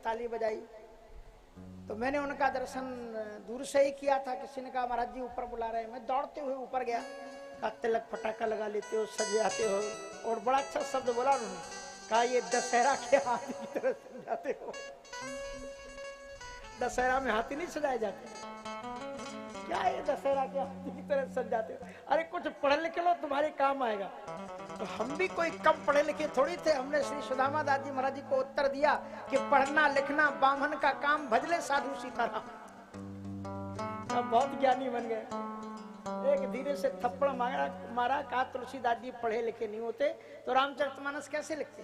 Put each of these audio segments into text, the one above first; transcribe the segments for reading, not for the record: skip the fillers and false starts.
ताली बजाई। तो मैंने उनका दर्शन दूर से ही किया था। किसी ने कहा महाराज जी ऊपर बुला रहे हैं। मैं दौड़ते हुए ऊपर गया, कहा तिलक पटाखा लगा लेते हो, सज जाते हो, और बड़ा अच्छा शब्द बोला उन्होंने, कहा ये दशहरा के हाथी की तरह सज जाते हो। दशहरा में हाथी नहीं सजाए जाते, क्या है दशहरा के हाथी की तरह सज जाते हो? अरे कुछ पढ़े लिखे लो, तुम्हारे काम आएगा। तो हम भी कोई कम पढ़े लिखे थोड़ी थे। हमने श्री सुदामा दास जी महाराज जी को उत्तर दिया कि पढ़ना लिखना बामन का काम, भजले साधु सीताराम। अब बहुत ज्ञानी बन गए। एक धीरे से थप्पड़ मारा, कहा तुलसीदास जी पढ़े लिखे नहीं होते तो रामचरितमानस कैसे लिखते?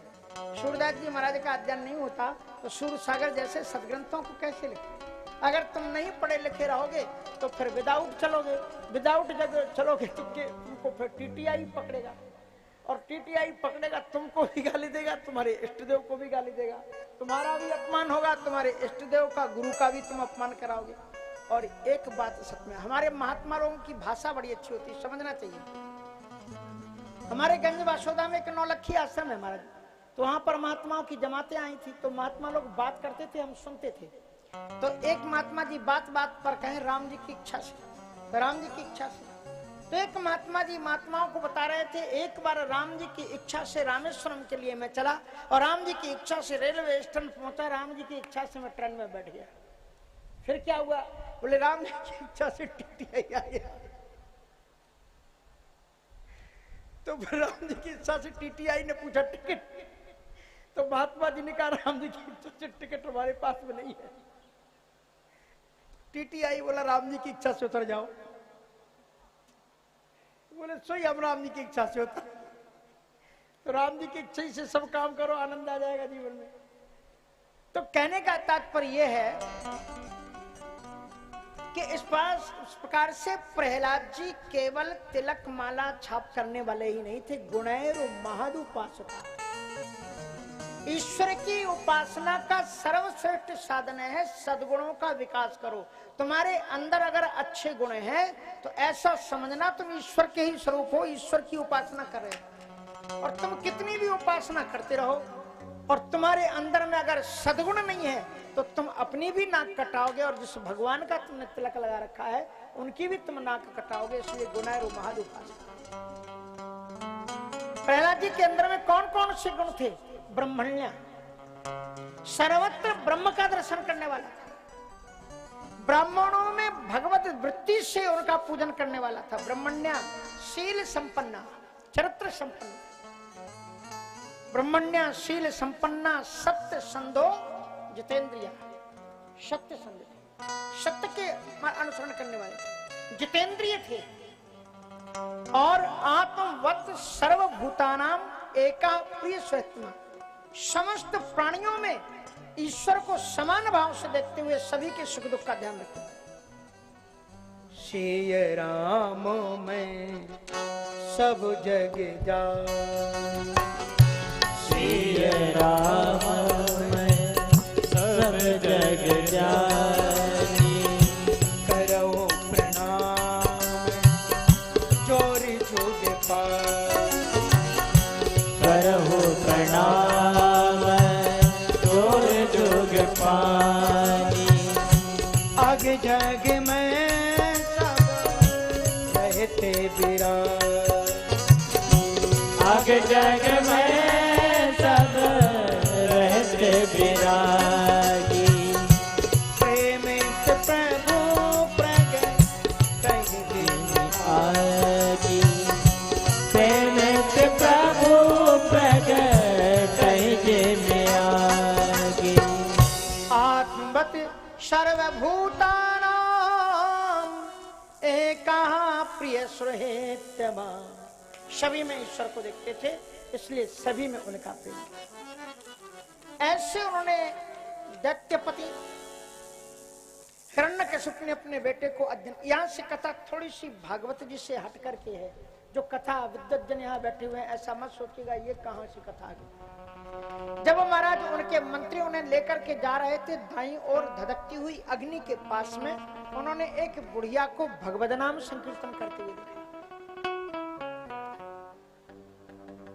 सूरदास जी महाराज का अध्ययन नहीं होता तो सूर सागर जैसे सदग्रंथों को कैसे लिखते? अगर तुम नहीं पढ़े लिखे रहोगे तो फिर विदाउट चलोगे, विदाउट जब चलोगे तो तुमको फिर टीटीआई पकड़ेगा, और टीटीआई पकड़ेगा तुमको भी गाली देगा, तुम्हारे इष्ट देव को भी गाली देगा, तुम्हारा भी अपमान होगा, तुम्हारे इष्ट देव का, गुरु का भी तुम अपमान कराओगे। और एक बात सच में, हमारे महात्मा लोगों की भाषा बड़ी अच्छी होती है, समझना चाहिए। हमारे गंज वासोदा में एक नौलखी आश्रम है महाराज, तो वहां पर महात्माओं की जमातें आई थी। तो महात्मा लोग बात करते थे, हम सुनते थे। तो एक महात्मा जी बात बात पर कहें राम जी की इच्छा से, तो राम जी की इच्छा से। तो एक महात्मा जी महात्माओं को बता रहे थे, एक बार राम जी की इच्छा से रामेश्वरम के लिए मैं चला, और राम जी की इच्छा से रेलवे स्टेशन पहुंचा, राम जी की इच्छा से मैं ट्रेन में बैठ गया। फिर क्या हुआ? बोले राम जी की इच्छा से टीटीआई आ गया। तो राम जी की इच्छा से टीटीआई ने पूछा टिकट, तो महात्मा जी ने कहा राम जी की इच्छा से टिकट हमारे पास में नहीं है। टीटीआई बोला राम जी की इच्छा से उतर जाओ। बोले सोई हम राम जी की इच्छा से होता, तो राम जी की इच्छा से सब काम करो, आनंद आ जाएगा जीवन में। तो कहने का तात्पर्य यह है कि इस प्रकार से प्रहलाद जी केवल तिलक माला छाप करने वाले ही नहीं थे, गुणैर महदुपासक। ईश्वर की उपासना का सर्वश्रेष्ठ साधन है सद्गुणों का विकास करो। तुम्हारे अंदर अगर अच्छे गुण हैं तो ऐसा समझना तुम ईश्वर के ही स्वरूप हो, ईश्वर की उपासना कर रहे हो। और तुम कितनी भी उपासना करते रहो और तुम्हारे अंदर में अगर सद्गुण नहीं है तो तुम अपनी भी नाक कटाओगे, और जिस भगवान का तुमने तिलक लगा रखा है उनकी भी तुम नाक कटाओगे। इसलिए गुणैर महदुपासक। प्रहलाद जी के अंदर में कौन कौन से गुण थे? ब्रह्मण्य, सर्वत्र ब्रह्म का दर्शन करने वाला, ब्राह्मणों में भगवत वृत्ति से उनका पूजन करने वाला था। ब्रह्मण्य, शील संपन्ना, चरित्र संपन्न, ब्रह्मण्य शील संपन्ना, सत्य संधो जितेंद्रिय, सत्य संधो, सत्य के अनुसरण करने वाले, जितेंद्रिय थे, और आत्मवत सर्वभूतानाम एका प्रिय स्वत्मा, समस्त प्राणियों में ईश्वर को समान भाव से देखते हुए सभी के सुख दुख का ध्यान रखते हैं। श्री राम में सब जग जान, श्री राम में सब जग जानी, करो प्रणाम चोरी छूटे पार, करहु प्रणाम चोर जुग पानी, आग जग में सब रहते विराज, आग जग में सब रहते विरागी, प्रेमित प्रभु प्रगट कहीं दिन आगी, प्रेमित प्रभु प्रगट जिन आगी, आत्मवत सर्वभूतानां एका प्रिय सुहृत्तमा, सभी में ईश्वर को देखते थे, इसलिए सभी में उनका प्रेम था। ऐसे उन्होंने दैत्यपति हिरण्यकशिपु ने अपने बेटे को अध्ययन। यहाँ से कथा थोड़ी सी भागवत जी से हट करके है, जो कथा विद्वज्जन यहाँ बैठे हुए हैं ऐसा मत सोचिएगा ये कहाँ से कथा आ गई। जब महाराज उनके मंत्री उन्हें लेकर के जा रहे थे दाईं ओर धधकती हुई अग्नि के पास में, उन्होंने एक बुढ़िया को भगवद नाम संकीर्तन करते हुए देखा।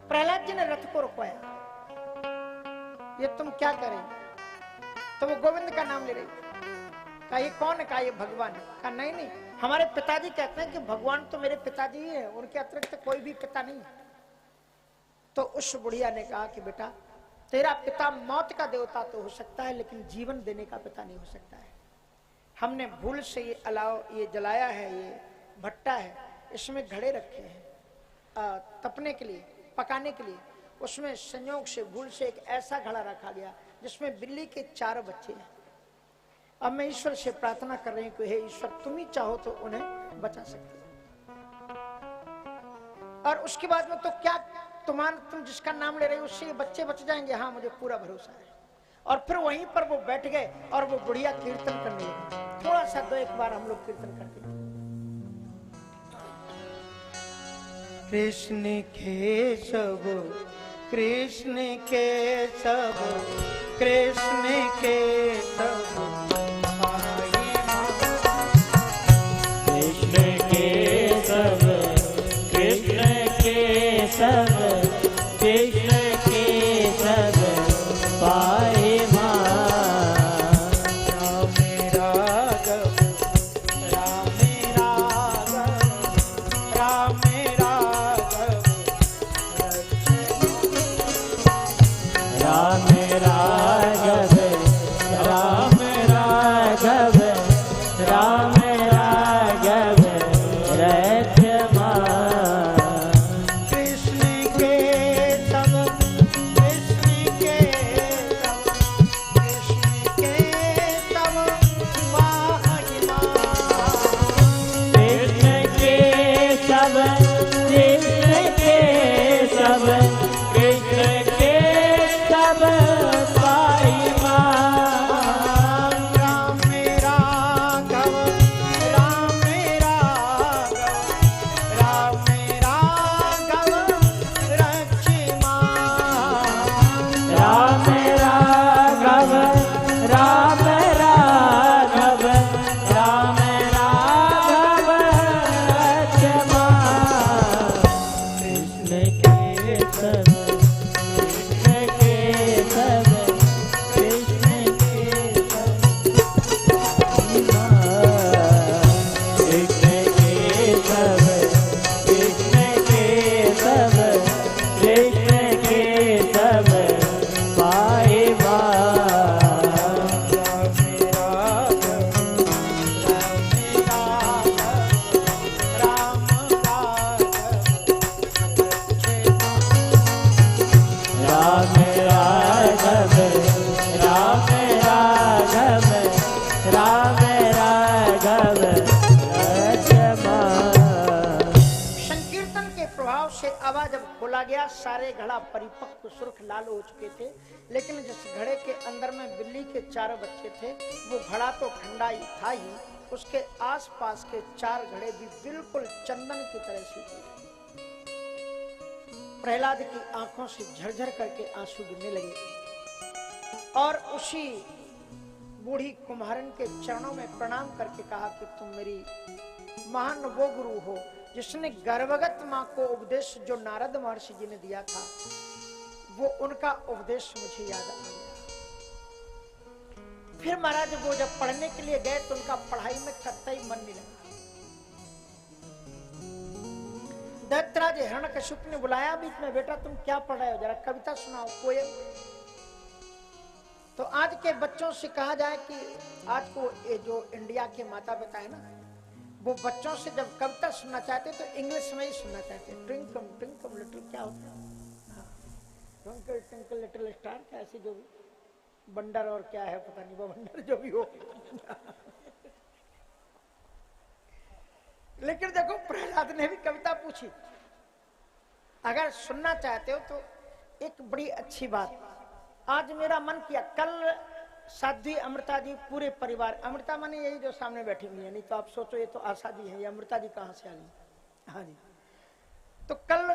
प्रहलाद जी ने रथ को रुकवाया, ये तुम क्या करें? तो वो गोविंद का नाम ले रही। कहा ये कौन है? कहा ये भगवान है। कहा नहीं नहीं, हमारे पिताजी कहते हैं कि भगवान तो मेरे पिताजी ही है, उनके अतिरिक्त कोई भी पिता नहीं है। तो उस बुढ़िया ने कहा कि बेटा तेरा पिता मौत का देवता तो हो सकता है, लेकिन जीवन देने का पिता नहीं हो सकता है। हमने भूल से ये ये जलाया है, ये भट्टा है, इसमें घड़े रखे हैं तपने के लिए, पकाने के लिए। उसमें संयोग से भूल से एक ऐसा घड़ा रखा गया जिसमें बिल्ली के 4 बच्चे हैं। अब मैं ईश्वर से प्रार्थना कर रही हूँ कि हे ईश्वर, तुम ही चाहो तो उन्हें बचा सकते हो। और उसके बाद में तो क्या तुम जिसका नाम ले रहे हो उससे ये बच्चे बच जाएंगे? हाँ, मुझे पूरा भरोसा है। और फिर वहीं पर वो बैठ गए और वो बुढ़िया कीर्तन करने लगी। थोड़ा सा 2-1 बार हम लोग कीर्तन करते हैं। कृष्ण के सब, कृष्ण के सब, कृष्ण के सब, कृष्ण के सब, कृष्ण के सब, कृष्ण के सब पाए गया। सारे घड़ा परिपक्व सुर्ख लाल हो चुके थे, लेकिन जिस घड़े के अंदर में बिल्ली के 4 बच्चे थे वो घड़ा तो ठंडा ही था ही, उसके आसपास के 4 घड़े भी बिल्कुल चंदन की तरह से थे। प्रहलाद की आंखों से झरझर करके आंसू गिरने लगे और उसी बूढ़ी कुम्हारन के चरणों में प्रणाम करके कहा कि तुम मेरी महान वो गुरु हो जिसने गर्भगत मां को उपदेश जो नारद महर्षि जी ने दिया था, वो उनका उपदेश मुझे याद आ गया। फिर महाराज वो जब पढ़ने के लिए गए तो उनका पढ़ाई में कतई मन नहीं लगा। दैत्यराज हिरण्यकशिप ने बुलाया बीच में, बेटा तुम क्या पढ़ रहे हो, जरा कविता सुनाओ, पोएम। तो आज के बच्चों से कहा जाए कि आज को ये जो इंडिया के माता पिता है ना, वो बच्चों से जब कविता सुनना चाहते तो इंग्लिश में ही सुनना चाहते हैं। ट्विंकल ट्विंकल लिटिल क्या होता है, ट्विंकल ट्विंकल लिटिल स्टार, क्या ऐसी जो भी बंडर और क्या है पता नहीं, वो बंडर जो भी हो। लेकिन देखो प्रहलाद ने भी कविता पूछी। अगर सुनना चाहते हो तो एक बड़ी अच्छी बात आज मेरा मन किया, कल साध्वी अमृता जी पूरे परिवार, अमृता माने यही जो सामने बैठी हुई है, नहीं तो आप सोचो ये तो आशा जी है, ये अमृता जी कहाँ से आई। हाँ जी, तो कल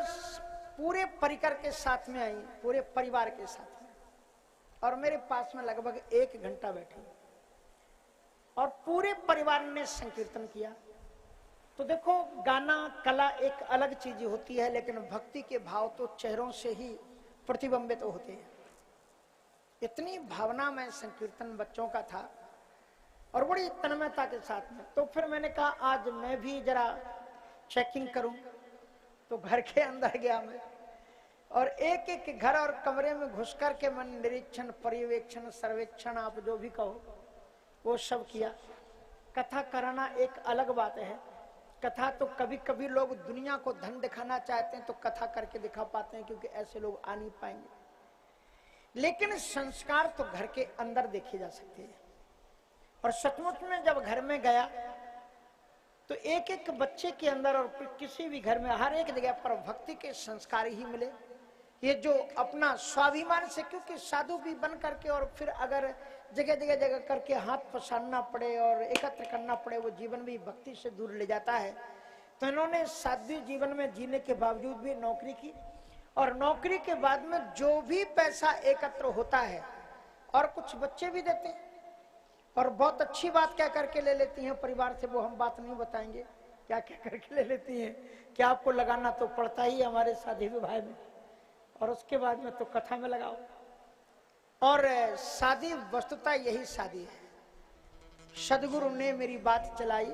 पूरे परिकर के साथ में आई, पूरे परिवार के साथ में, और मेरे पास में लगभग 1 घंटा बैठी और पूरे परिवार ने संकीर्तन किया। तो देखो गाना कला एक अलग चीज होती है, लेकिन भक्ति के भाव तो चेहरों से ही प्रतिबिंबित होते हैं। इतनी भावना में संकीर्तन बच्चों का था और बड़ी तन्मयता के साथ में। तो फिर मैंने कहा आज मैं भी जरा चेकिंग करूं। तो घर के अंदर गया मैं और एक एक घर और कमरे में घुस कर के मन निरीक्षण, पर्यवेक्षण, सर्वेक्षण, आप जो भी कहो वो सब किया। कथा कराना एक अलग बात है। कथा तो कभी कभी लोग दुनिया को धन दिखाना चाहते हैं तो कथा करके दिखा पाते हैं, क्योंकि ऐसे लोग आ नहीं पाएंगे। लेकिन संस्कार तो घर के अंदर देखे जा सकते हैं। और सचमुच में जब घर में गया तो एक एक बच्चे के अंदर और किसी भी घर में हर एक जगह पर भक्ति के संस्कार ही मिले। ये जो अपना स्वाभिमान से, क्योंकि साधु भी बन करके और फिर अगर जगह जगह जगह करके हाथ पसारना पड़े और एकत्र करना पड़े, वो जीवन भी भक्ति से दूर ले जाता है। तो इन्होंने साध्वी जीवन में जीने के बावजूद भी नौकरी की और नौकरी के बाद में जो भी पैसा एकत्र होता है और कुछ बच्चे भी देते हैं और बहुत अच्छी बात कह करके ले लेती हैं परिवार से। वो हम बात नहीं बताएंगे क्या कह करके ले लेती हैं कि आपको लगाना तो पड़ता ही हमारे शादी विवाह में, और उसके बाद में तो कथा में लगाओ। और शादी वस्तुतः यही शादी है। सदगुरु ने मेरी बात चलाई,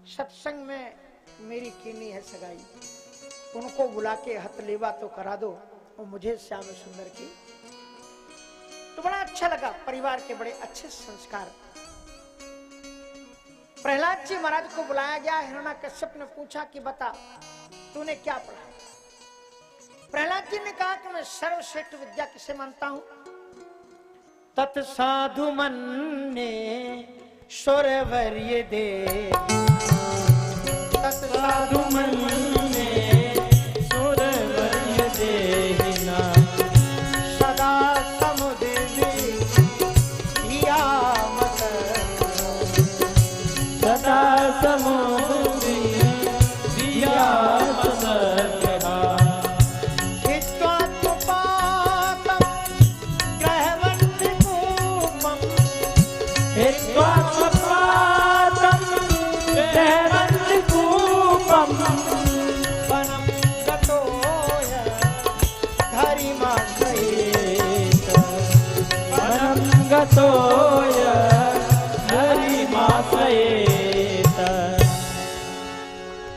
सत्संग में मेरी कीनी है सगाई, उनको बुला के हथलेवा तो करा दो और मुझे श्याम सुंदर की। तो बड़ा अच्छा लगा, परिवार के बड़े अच्छे संस्कार। प्रहलाद जी महाराज को बुलाया गया। हिरण्याकश्यप ने पूछा कि बता तूने क्या पढ़ा। प्रहलाद जी ने कहा कि मैं सर्वश्रेष्ठ विद्या किसे मानता हूं। तत्साधु मन ने सुरवर्य दे, तत्साधु मन ने सुरवर्य देना, सदा समुद्र धिया मत, सदा समुद्र दिया मत।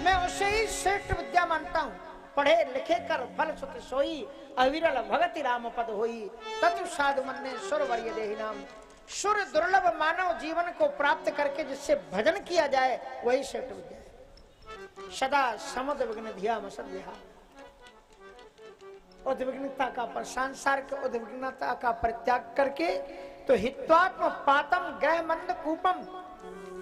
मैं उसे ही श्रेष्ठ विद्या मानता हूँ। पढ़े लिखे कर फल सुख सोई, अविरल भगति राम पद होई। तत्व साधु मन ने सुरवर्य देहि नाम। सुर दुर्लभ मानव जीवन को प्राप्त करके जिससे भजन किया जाए वही श्रेष्ठ विद्या है। सदा समुद्र विघ्न धिया मसद विहा, उद्विग्नता का पर सांसार के उद्विग्नता का परित्याग करके तो हित्वात्म पातम ग्रह मंद कूपम,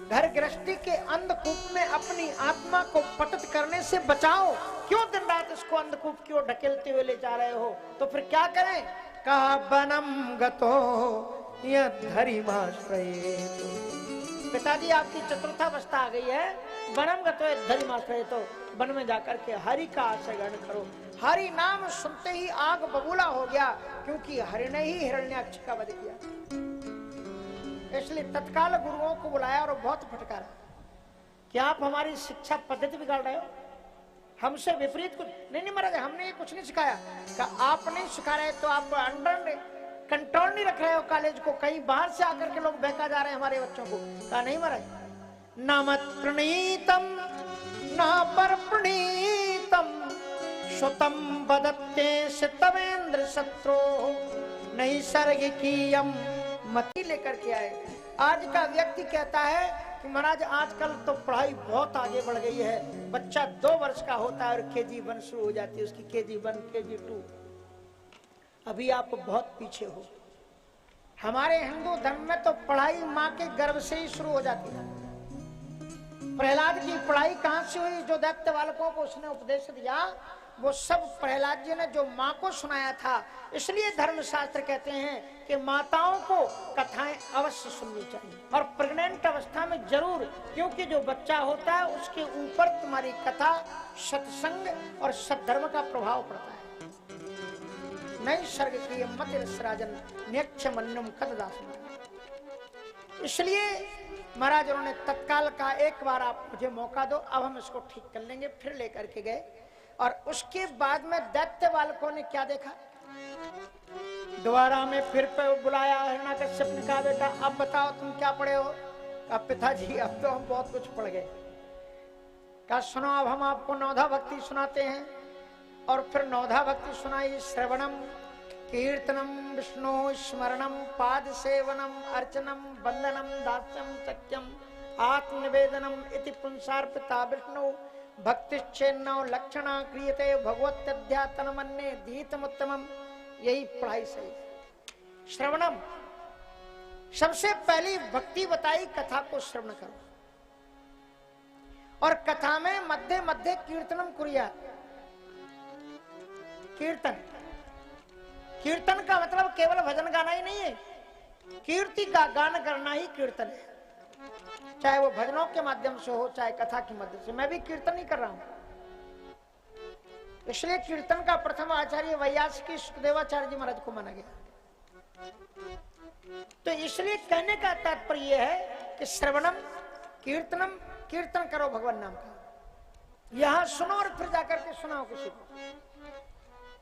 घर गृहस्थी के अंधकूप में अपनी आत्मा को पतित करने से बचाओ। क्यों दिन रात इसको अंधकूप की ओर ढकेलते हुए ले जा रहे हो? तो फिर क्या करें? कहा बनम गतो यद्धरिमाश्रये। पिताजी आपकी चतुर्थावस्था आ गई है। बनम गतो यद्धरिमाश्रये, तो वन में जाकर के हरि का आश्रय ग्रहण करो। हरि नाम सुनते ही आग बबूला हो गया, क्योंकि हरि ने ही हिरण्याक्ष का वध किया। इसलिए तत्काल गुरुओं को बुलाया और बहुत फटकारा कि आप हमारी शिक्षा पद्धति बिगाड़ रहे हो, हमसे विपरीत कुछ नहीं महाराज, हमने कुछ नहीं सिखाया। आप नहीं सिखा रहे तो आप अंडर कंट्रोल नहीं रख रहे हो कॉलेज को, कहीं बाहर से आकर के लोग बहका जा रहे हैं हमारे बच्चों को। कहा नहीं महाराज, न मत प्रणीतम न पर प्रणीतम सुतम बदत्ते तवेंद्र शत्रु नहीं सर्ग की यम मती लेकर के आए। आज का व्यक्ति कहता है कि महाराज आजकल तो पढ़ाई बहुत आगे बढ़ गई है, बच्चा 2 वर्ष का होता है और KG 1 शुरू हो जाती है उसकी, KG 1 KG 2। अभी आप बहुत पीछे हो। हमारे हिंदू धर्म में तो पढ़ाई माँ के गर्भ से ही शुरू हो जाती है। प्रहलाद की पढ़ाई कहां से हुई? जो दैत्य बालकों को उसने उपदेश दिया वो सब प्रहलाद जी ने जो माँ को सुनाया था। इसलिए धर्मशास्त्र कहते हैं कि माताओं को कथाएं अवश्य सुननी चाहिए और प्रेग्नेंट अवस्था में जरूर, क्योंकि जो बच्चा होता है उसके ऊपर तुम्हारी कथा, सत्संग और सद्धर्म का प्रभाव पड़ता है। नई सर्ग की मत रसराजन नेक्ष मन्नुम कददास। इसलिए महाराज उन्होंने तत्काल का एक बार आप मुझे मौका दो, अब हम इसको ठीक कर लेंगे। फिर लेकर के गए और उसके बाद में दैत्य बालकों ने क्या देखा? दोबारा हमें फिर पे बुलाया हिरण्याकश्यप ने कहा बेटा अब बताओ तुम क्या पढ़े हो? कहा पिताजी अब तो हम बहुत कुछ पढ़ गए। कहा सुनो अब हम आपको नौधा भक्ति सुनाते हैं। और फिर नौधा भक्ति सुनाई। श्रवणम कीर्तनम विष्णु स्मरणम पाद सेवनम अर्चनम वंदनम दास्यम सत्यम आत्मनिवेदनम इति पुंसार्पिता विष्णु भक्तिश्चेन्नौ लक्षणा क्रियते भगवत्यध्यात्मन्ये दीतमुत्तमम। यही पढ़ाई सही। श्रवणम सबसे पहली भक्ति बताई, कथा को श्रवण करो। और कथा में मध्य मध्य कीर्तनम कुर्यात्। कीर्तन, कीर्तन का मतलब केवल भजन गाना ही नहीं है, कीर्ति का गान करना ही कीर्तन है। चाहे वो भजनों के माध्यम से हो चाहे कथा के माध्यम से। मैं भी कीर्तन ही कर रहा हूं। इसलिए कीर्तन का प्रथम आचार्य वैयासिकी सुखदेवाचार्य जी महाराज को माना गया। तो इसलिए कहने का तात्पर्य यह है कि श्रवणम कीर्तनम, कीर्तन करो भगवान नाम का। यहां सुनो और फिर जाकर के सुनाओ किसी को।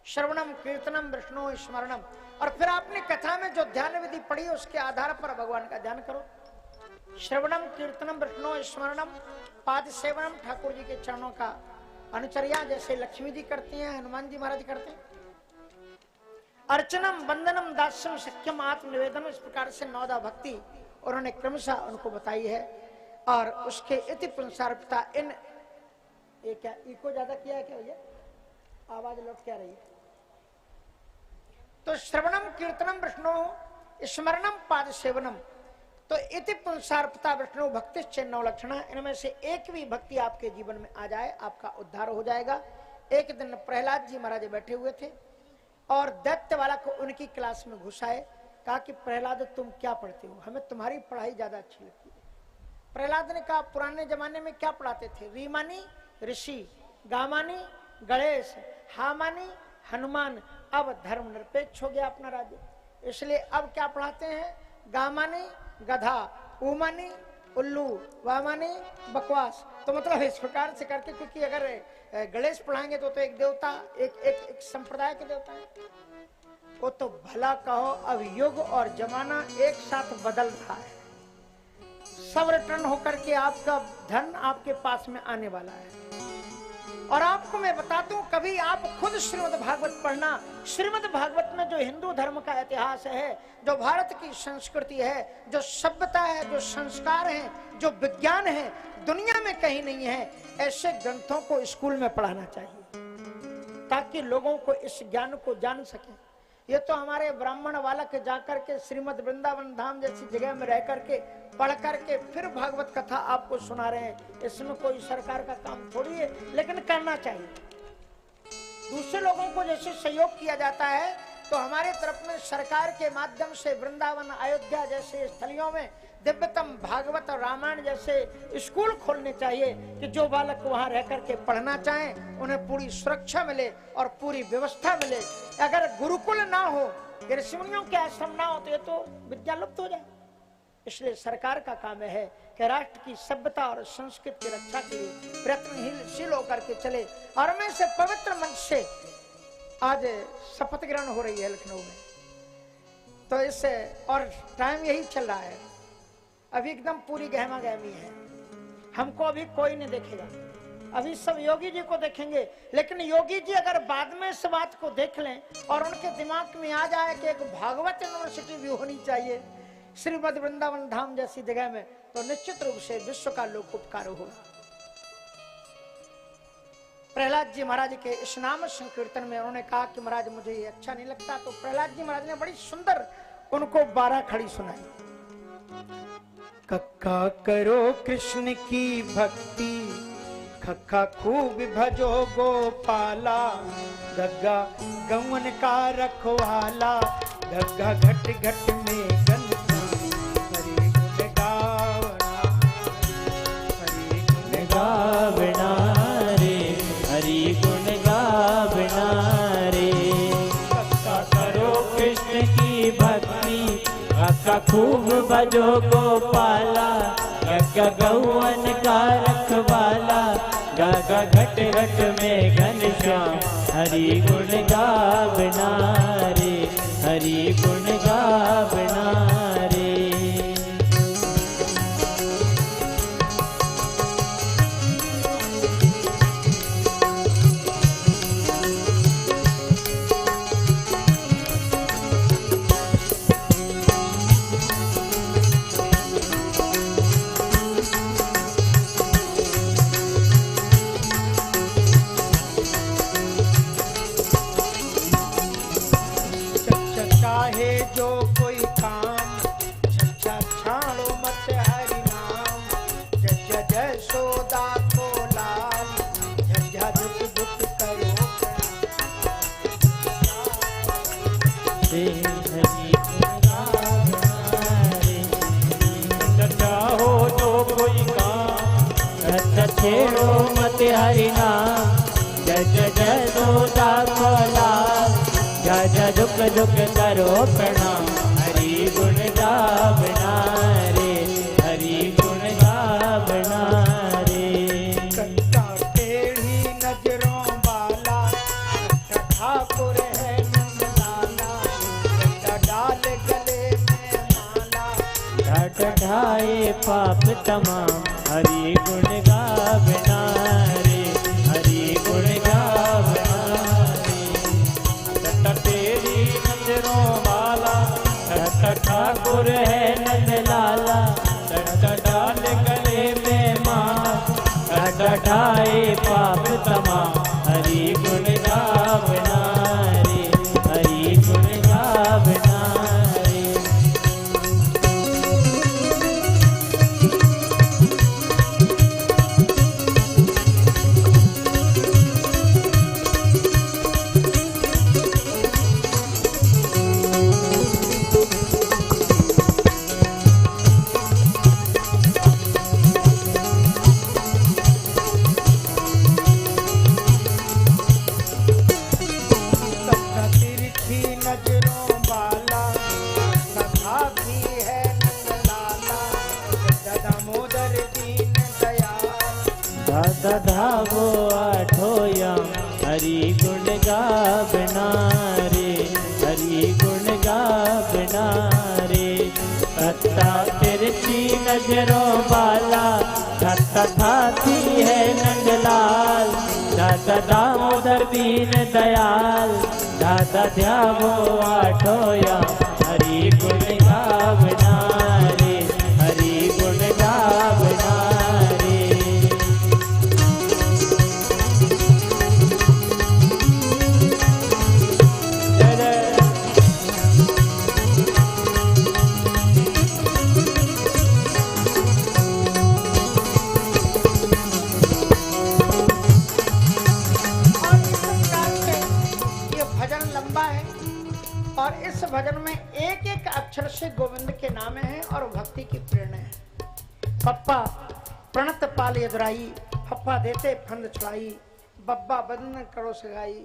श्रवणम कीर्तनम विष्णु स्मरणम। और फिर आपने कथा में जो ध्यान विधि पढ़ी उसके आधार पर भगवान का ध्यान करो। श्रवणम कीर्तनम विष्णु स्मरणम पाद सेवनम, ठाकुर जी के चरणों का अनुचर्या जैसे लक्ष्मी जी करती हैं, हनुमान जी महाराज करते हैं। अर्चनम वंदनम दास्यम सख्यम आत्मनिवेदनम, इस प्रकार से नौदा भक्ति उन्होंने क्रमशः उनको बताई है। और उसके इति पुंसार्पिता इन, ये क्या इको ज्यादा किया है क्या भैया? आवाज लौट क्या रही है? तो श्रवणम कीर्तनम विष्णु स्मरणम पाद सेवनम, तो इति पुंसार्पिता विष्णु भक्ति चिन्ह लक्षण, इनमें से एक भी भक्ति आपके जीवन में आ जाए आपका उद्धार हो जाएगा। एक दिन प्रहलाद जी महाराज बैठे हुए थे और दैत्य वाला को उनकी क्लास में घुसाए। कहा कि प्रहलाद तुम क्या पढ़ते हो? हमें तुम्हारी पढ़ाई ज्यादा अच्छी लगती है। प्रहलाद ने कहा पुराने जमाने में क्या पढ़ाते थे? रीमानी ऋषि, गामानी गणेश, हामानी हनुमान। अब धर्म निरपेक्ष हो गया अपना राज्य, इसलिए अब क्या पढ़ाते हैं? गामानी गधा, उमानी उल्लू, वामानी बकवास। तो मतलब इस प्रकार से करके, क्योंकि अगर गणेश पढ़ाएंगे तो एक देवता एक संप्रदाय के देवता है। वो तो भला कहो अब युग और जमाना एक साथ बदल रहा है। सब रिटर्न होकर के आपका धन आपके पास में आने वाला है। और आपको मैं बता दूं, कभी आप खुद श्रीमद् भागवत पढ़ना। श्रीमद् भागवत में जो हिंदू धर्म का इतिहास है, जो भारत की संस्कृति है, जो सभ्यता है, जो संस्कार है, जो विज्ञान है, दुनिया में कहीं नहीं है। ऐसे ग्रंथों को स्कूल में पढ़ाना चाहिए ताकि लोगों को इस ज्ञान को जान सके। ये तो हमारे ब्राह्मण बालक जाकर के श्रीमद् वृंदावन धाम जैसी जगह में रह करके पढ़ करके फिर भागवत कथा आपको सुना रहे हैं। इसमें कोई सरकार का काम थोड़ी है, लेकिन करना चाहिए। दूसरे लोगों को जैसे सहयोग किया जाता है तो हमारे तरफ में सरकार के माध्यम से वृंदावन, अयोध्या जैसे स्थलियों में दिव्यतम भागवत और रामायण जैसे स्कूल खोलने चाहिए कि जो बालक वहां रह करके पढ़ना चाहें उन्हें पूरी सुरक्षा मिले और पूरी व्यवस्था मिले। अगर गुरुकुल ना हो, ऋषिमुनियों के आश्रम ना हो तो ये तो विद्या लुप्त हो जाए। इसलिए सरकार का काम है कि राष्ट्र की सभ्यता और संस्कृति की रक्षा के लिए प्रयत्नशील होकर के चले। और मैं से पवित्र मंच से आज शपथ ग्रहण हो रही है लखनऊ में, तो इससे और टाइम यही चल रहा है। अभी एकदम पूरी गहमा गहमी है। हमको अभी कोई नहीं देखेगा, अभी सब योगी जी को देखेंगे। लेकिन योगी जी अगर बाद में इस बात को देख लें और उनके दिमाग में आ जाए कि एक भागवत यूनिवर्सिटी भी होनी चाहिए श्रीमद् वृंदावन धाम जैसी जगह में, तो निश्चित रूप से विश्व का लोक उपकार होगा। प्रहलाद जी महाराज के इस नाम संकीर्तन में उन्होंने कहा कि महाराज मुझे ये अच्छा नहीं लगता, तो प्रहलाद जी महाराज ने बड़ी सुंदर उनको 12 खड़ी सुनाई। कक्का करो कृष्ण की भक्ति, खक्का खूब भजो गोपाला, गग्गा गौवन का रखवाला, गग्गा घट घट में गन हरि गुण गावना, हरि गुण गावना रे, हरि गुण गावना रे। कक्का करो कृष्ण की भक्ति, कक्का खूब भजो गोपाला, गग्गा गौवन का रखवाला, गग्गा घट घट में घनश्याम, हरि गुण गावना रे, हरि हरि गुण गावना रे। चाहे जो कोई काम झझा छाड़ो मत हरि नाम। जय जसोदा को लाल झझा दुख दुख करो हरि गुण गावना रे। चाहो जो कोई काम छेड़ो मत हरि नाम। जय जय सोदा को लाल जय दुख दुख करो प्रणाम। हरि गुण गावना रे। हरि गुण गावना रे। कंटा टेढ़ी नजरों वाला ठाकुर है नंदलाला। डाल गले में माला घट ढाए पाप तमाम। हरि गुण गावना रे। हरि गुण गावना रे। तेरी नजरों वाला ठाकुर है नंद लाला। डाल गले में मां ढाए पाप तमाम। हरि गुण गावना रे। हरि गुण गावना रे। तिरछी नजरों वाला सखा भी है नंदलाला। दामोदर दीन दयाल धावो आठोयम। हरि गुण गावना रे। हरि गुण गावना रे। सत्ता तिरछी नजरों वाला सत्ता खाती है नंदलाल। दादा दामोदर दीन दयाल दादा ध्यावो आठोया। हरि गुण गावना रे। हरि गुण गावना रे। और इस भजन में एक एक अक्षर से गोविंद के नाम है और भक्ति की प्रेरणा है। पप्पा प्रणत पाल यदुराई, फप्पा देते फंद छुड़ाई, बब्बा बंधन करो सगाई,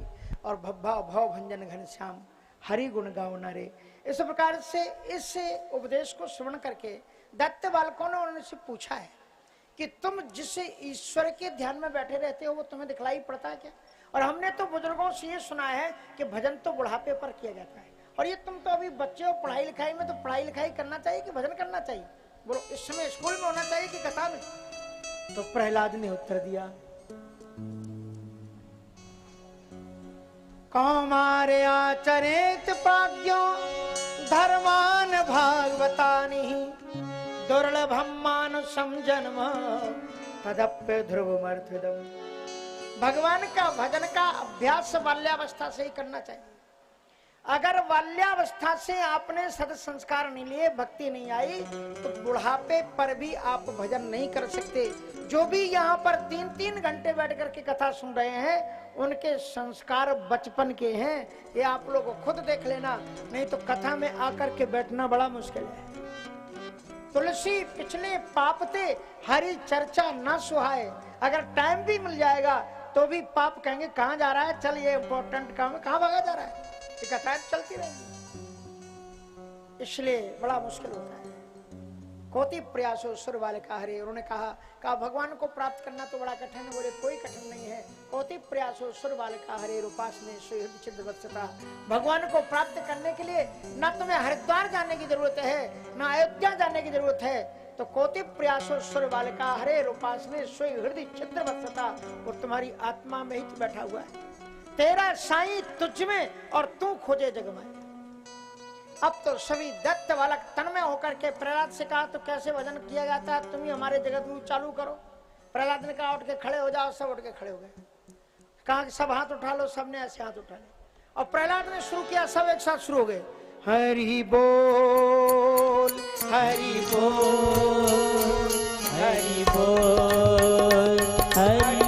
और भब्बा भव भंजन घनश्याम हरि गुण गावना रे। इस प्रकार से इस उपदेश को श्रवण करके दैत्य बालकों ने उनसे पूछा है कि तुम जिससे ईश्वर के ध्यान में बैठे रहते हो वो तुम्हें दिखलाई पड़ता है क्या? और हमने तो बुजुर्गों से ये सुना है कि भजन तो बुढ़ापे पर किया जाता है, और ये तुम तो अभी बच्चे हो, पढ़ाई लिखाई में, तो पढ़ाई लिखाई करना चाहिए कि भजन करना चाहिए? बोलो इस समय स्कूल में होना चाहिए कि कथा में? तो प्रहलाद ने उत्तर दिया, कौमारे आचरित पाज्ञो धर्मान भागवतानि। दुर्लभम मानुषम जन्म तदप्य ध्रुवमर्थदम। भगवान का भजन का अभ्यास बाल्यावस्था से ही करना चाहिए। अगर बाल्यावस्था से आपने सद संस्कार नहीं लिए, भक्ति नहीं आई, तो बुढ़ापे पर भी आप भजन नहीं कर सकते। जो भी यहाँ पर 3-3 घंटे बैठ करके कथा सुन रहे हैं, उनके संस्कार बचपन के हैं। ये आप लोग खुद देख लेना, नहीं तो कथा में आकर के बैठना बड़ा मुश्किल है। तुलसी पिछले पाप थे, हरि चर्चा न सुहाए। अगर टाइम भी मिल जाएगा तो भी पाप कहेंगे कहाँ जा रहा है, चल ये इंपॉर्टेंट काम है, कहाँ भागा जा रहा है, कथाएं चलती रहेंगी। इसलिए बड़ा मुश्किल होता है। कोटि प्रयासो सुर बालिका हरे। उन्होंने कहा भगवान को प्राप्त करना तो बड़ा कठिन है। बोले कोई कठिन नहीं है। कोटि प्रयासो सुर बालिका हरे रूपासने सुहृद छिद्र वत्सता। भगवान को प्राप्त करने के लिए ना तुम्हें हरिद्वार जाने की जरूरत है ना अयोध्या जाने की जरूरत है। तो कोटि प्रयासो सुर बालिका हरे रूपासने सुहृद छिद्र वत्सता। और तुम्हारी आत्मा में ही तो बैठा हुआ है। तेरा साईं तुझ में और तू खोजे जग में। अब तो सभी दत्त बालक तन्मय होकर के प्रहलाद से कहा तो कैसे भजन किया जाता है, तुम ही हमारे जगत गुरु चालू करो। प्रहलाद ने कहा उठ के खड़े हो जाओ। सब उठ के खड़े हो गए। कहा कि सब हाथ उठा लो। सबने ऐसे हाथ उठा ले और प्रहलाद ने शुरू किया। सब एक साथ शुरू हो गए। हरि बोल हरि बोल हरि बोल हरि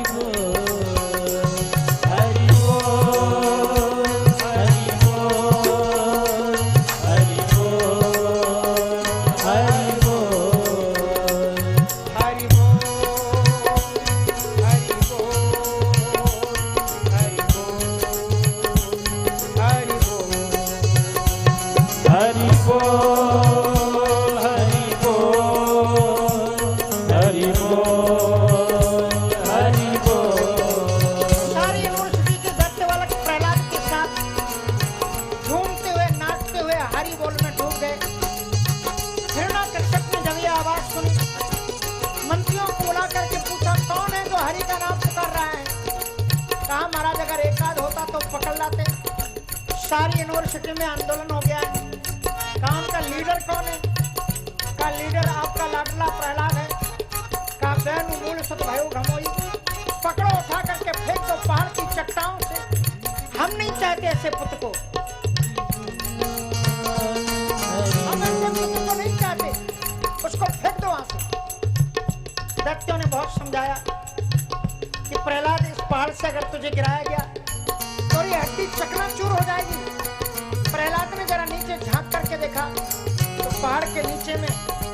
सारी यूनिवर्सिटी में आंदोलन हो गया है। काम का लीडर कौन है? का लीडर आपका लाडला प्रहलाद है। का बहन मूल सत भयो घमोई। पकड़ो उठा करके फेंक दो पहाड़ की चट्टानों से। हम नहीं चाहते ऐसे पुत्र को। हम ऐसे पुत्र को नहीं चाहते। उसको फेंक दो वहां से। दैत्यों ने बहुत समझाया कि प्रहलाद इस पहाड़ से अगर तुझे गिराया गया और ये हड्डी चकनाचूर हो जाएगी। प्रहलाद ने जरा नीचे झांक करके देखा तो पहाड़ के नीचे में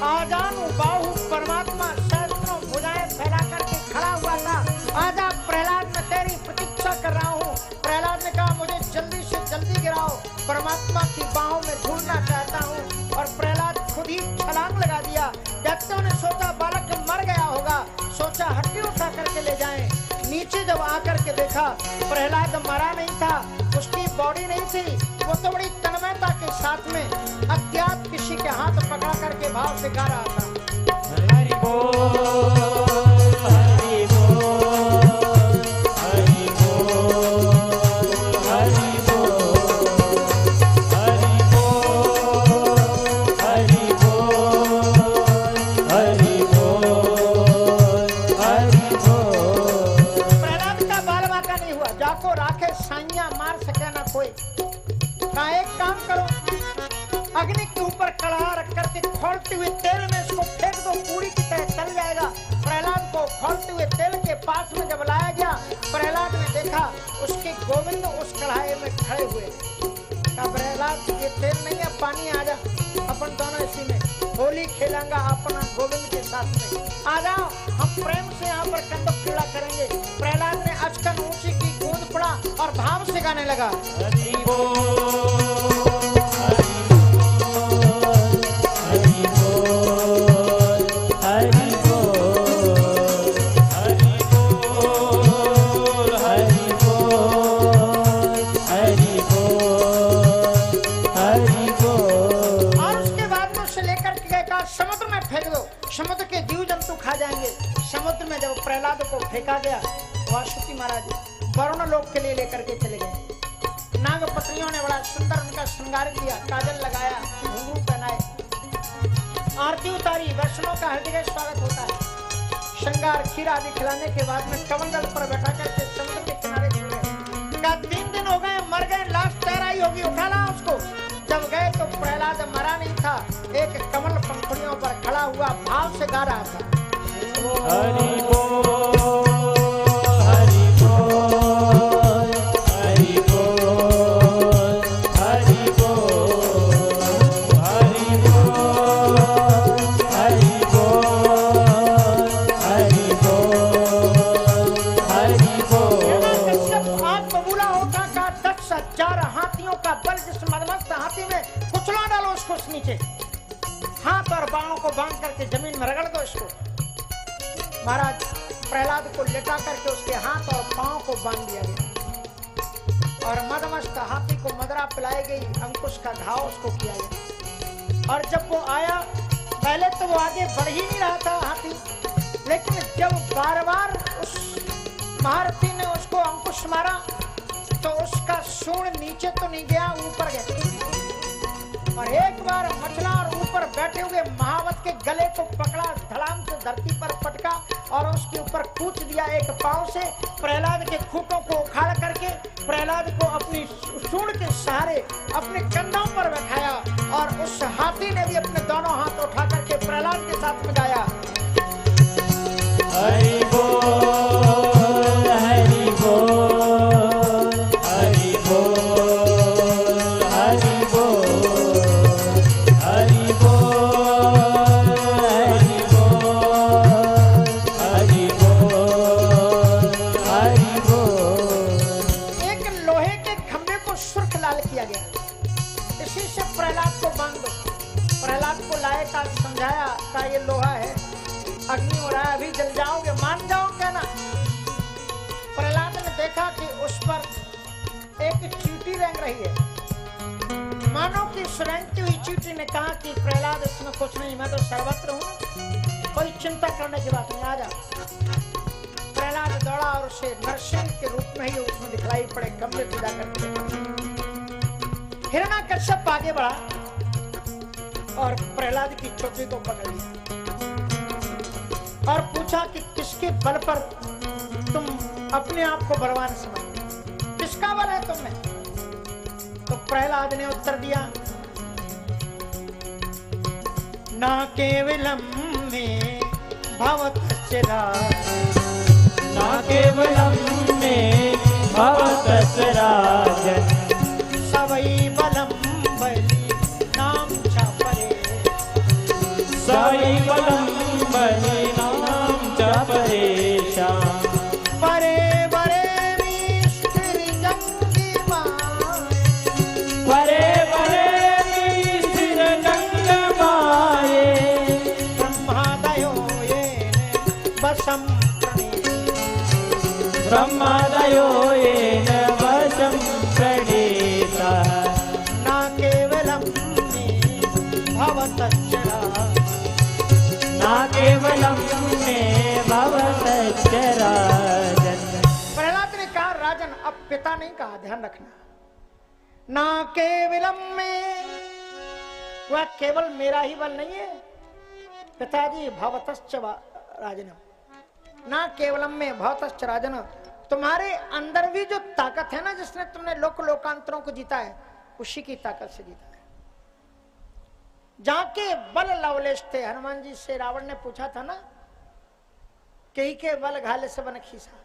आजानु बाहु परमात्मा सहस्त्रों भुजाएं फैला करके खड़ा हुआ था। आजा प्रहलाद, मैं तेरी प्रतीक्षा कर रहा हूँ। प्रहलाद ने कहा मुझे जल्दी से जल्दी गिराओ, परमात्मा की बाहों में झूलना चाहता हूँ। और प्रहलाद खुद ही छलांग लगा दिया। दैत्यों ने सोचा बालक मर गया होगा, सोचा हड्डी उठा करके ले जाएं। नीचे जब आकर के देखा प्रहलाद मरा नहीं था, उसकी बॉडी नहीं थी। वो तो बड़ी तन्मयता के साथ में अज्ञात किसी के हाथ पकड़ा करके भाव से गा रहा था। हरि बोल हरि बोल हरि बोल हरि बोल हरि बोल हरि बोल हरि बोल हरि बोल। प्रहलाद का बाल बाका नहीं हुआ। जाको राखे साइया मार सके ना कोई। का एक काम करो, अग्नि के ऊपर कड़ाहा रख करके खोलते हुए तेल में इसको फेंक दो, पूरी की तरह तल जाएगा। प्रहलाद को खोलते हुए तेल के पास में जब लाया गया, प्रहलाद ने देखा उसके गोविंद उस कढ़ाई में खड़े हुए। कहा प्रहलाद ये तेल नहीं है, पानी आ जा, अपन दोनों इसी में होली खेलेंगे अपना गोविंद के साथ में। आ जाओ, हम प्रेम से यहाँ पर कंदक क्रीड़ा करेंगे। प्रहलाद ने अचकन ऊंची की कूद पड़ा और भाव से गाने लगा। हरि बोल समुद्र के जीव जंतु खा जाएंगे। समुद्र में जब प्रहलाद को फेंका गया, वासुकी महाराज वरुण लोक के लिए लेकर के चले गए। नाग पत्नियों ने बड़ा सुंदर उनका श्रृंगार किया, काजल लगाया, घुंघरू पहनाए, आरती उतारी। वैष्णव का हृदय स्वागत होता है। श्रृंगार खीर आदि खिलाने के बाद में कमंडल पर बैठा करके समुद्र के किनारे छोड़े। क्या 3 दिन हो गए, मर गए, लाश तैराई होगी, उठा ला उसको। जब गए तो प्रहलाद मरा नहीं था, एक कमल पंखुड़ियों पर खड़ा हुआ भाव से गा रहा था। हरि बोल हरि बोल हरि बोल हरि बोल हरि बोल हरि बोल हरि बोल हरि बोल। आज बबूला होता का 10,000 हाथियों का बल जिस मदमस्त हाथी में कुचला डालो उसको नीचे। हाथ और बाहों को बांध कर के जमीन में रगड़ दो इसको। महाराज प्रहलाद को लेटा करके उसके हाथ और पांव को बांध दिया गया और मदमस्त हाथी को मदरा पिलाई गई, अंकुश का घाव उसको किया गया। और जब वो आया, पहले तो वो आगे बढ़ ही नहीं रहा था हाथी, लेकिन जब बार बार उस महारथी ने उसको अंकुश मारा तो उसका सूंड नीचे तो नहीं गया, ऊपर गया। और एक बार मचला और ऊपर बैठे हुए महावत के गले को पकड़ा, धड़ाम से धरती पर पटका और उसके ऊपर कूच दिया एक पांव से। प्रहलाद के खूंटों को उखाड़ करके प्रहलाद को अपनी सूंड के सहारे अपने कंधों पर बैठाया और उस हाथी ने भी अपने दोनों हाथ उठा करके प्रहलाद के साथ में गाया, हरि बोल हरि बोल हरि बोल हरि बोल हरि बोल हरि बोल हरि बोल। एक लोहे के खंभे को सुर्ख लाल किया गया, इसी से प्रहलाद को बांध दो। प्रहलाद को लाए का समझाया का ये लोहा है, अग्नि हो रहा है, अभी जल जाओगे, मान जाओगे ना। प्रहलाद ने देखा कि उस पर एक चींटी रेंग रही है, मानो कि रेंगती हुई चींटी ने कहा कि प्रहलाद इसमें कुछ नहीं, मैं तो सर्वत्र हूँ, कोई चिंता करने की बात नहीं, आ जा। प्रहलाद दौड़ा और उसे नरसिंह के रूप में ही उसमें दिखलाई पड़े, खंभे पे जाकर। हिरण्यकश्यप आगे बढ़ा और प्रहलाद की चोटी को पकड़ लिया और पूछा कि किसके बल पर तुम अपने आप को बलवान समझते, किसका बल है तुम में? तो प्रहलाद ने उत्तर दिया, ना केवलम में भवतस्य राजन, ना केवलम में भवतस्य राजन, सवै बलम बलि नाम च परे, सवै बलम बलि नाम च परेषां, परे बरे मिस्त्री जंगी माए, परे परे स्थिर जंगमाये, ब्रह्मादयो येन वशं ब्रह्मादयो येन वशं प्रणीतः, ना केवलम में भवतस्य राजन, ना केवलम में भवतस्य राजन। प्रहलाद ने कहा, राजन, अब पिता नहीं कहा, ध्यान रखना, ना केवलम में, वह केवल मेरा ही बल नहीं है पिताजी, भवतश्च राजन, ना केवलम में भवतश्च राजन, तुम्हारे अंदर भी जो ताकत है ना, जिसने तुमने लोक लोकांतरों को जीता है, उसी की ताकत से जीता है। जाके बल लवलेश थे, हनुमान जी से रावण ने पूछा था ना, कई के बल घाले से बन खीसा,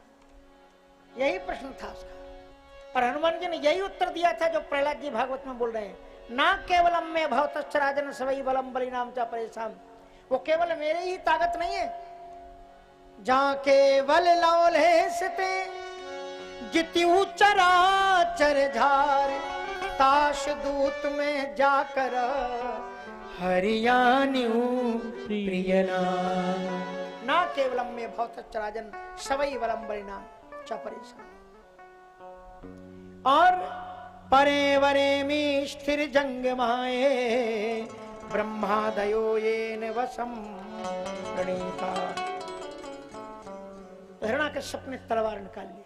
यही प्रश्न था उसका। और हनुमान जी ने यही उत्तर दिया था जो प्रहलाद जी भागवत में बोल रहे हैं, ना केवलम में भवतश्च राजन सवै बलम बलि नाम च परेषां, वो केवल मेरे ही ताकत नहीं है, जाके बल लवलेश ते जित्यु चराचर झार, ताश दूत में जाकर हरियाण्यु प्रियना, ना केवलम में भवतश्च राजन सवै बलम बलि नाम च परेषां, और परे वरे में स्थिर जंग माये, ब्रह्मादयो येन वशं प्रणीता। हिरण्यकश्यप ने तलवार निकाल ली।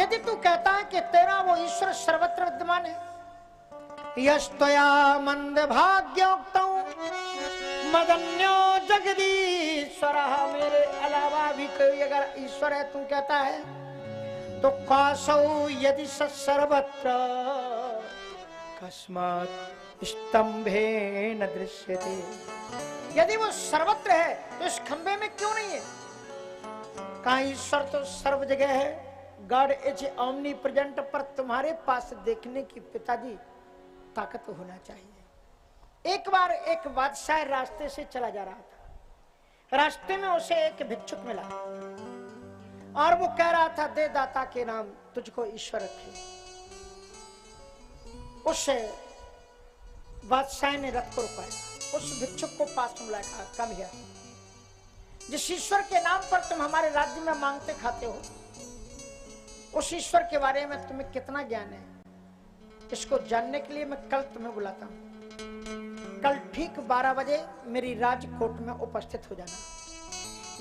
यदि तू कहता है कि तेरा वो ईश्वर सर्वत्र विद्यमान है, यस्तया मंद भाग्योक्तौ मदन्यो जगदीश्वर, मेरे अलावा भी कोई अगर ईश्वर है तू कहता है, तो कासौ यदि सर्वत्र कस्मात् स्तंभेन दृश्यते, यदि वो सर्वत्र है तो इस खंबे में क्यों नहीं है? कहा ईश्वर तो सर्व जगह है, गॉड इज ओमनी प्रेजेंट, पर तुम्हारे पास देखने की पिताजी ताकत होना चाहिए। एक बार एक बादशाह रास्ते से चला जा रहा था, रास्ते में उसे एक भिक्षुक मिला और वो कह रहा था, दे दाता के नाम तुझको ईश्वर रखे। उस बादशाह ने रथ को रुकाया, उस भिक्षुक को पास में बुलाया, कहा कम हियर, जिस ईश्वर के नाम पर तुम हमारे राज्य में मांगते खाते हो, उस ईश्वर के बारे में तुम्हें कितना ज्ञान है, इसको जानने के लिए मैं कल तुम्हें बुलाता हूं। कल ठीक 12 बजे मेरी राजकोट में उपस्थित हो जाना।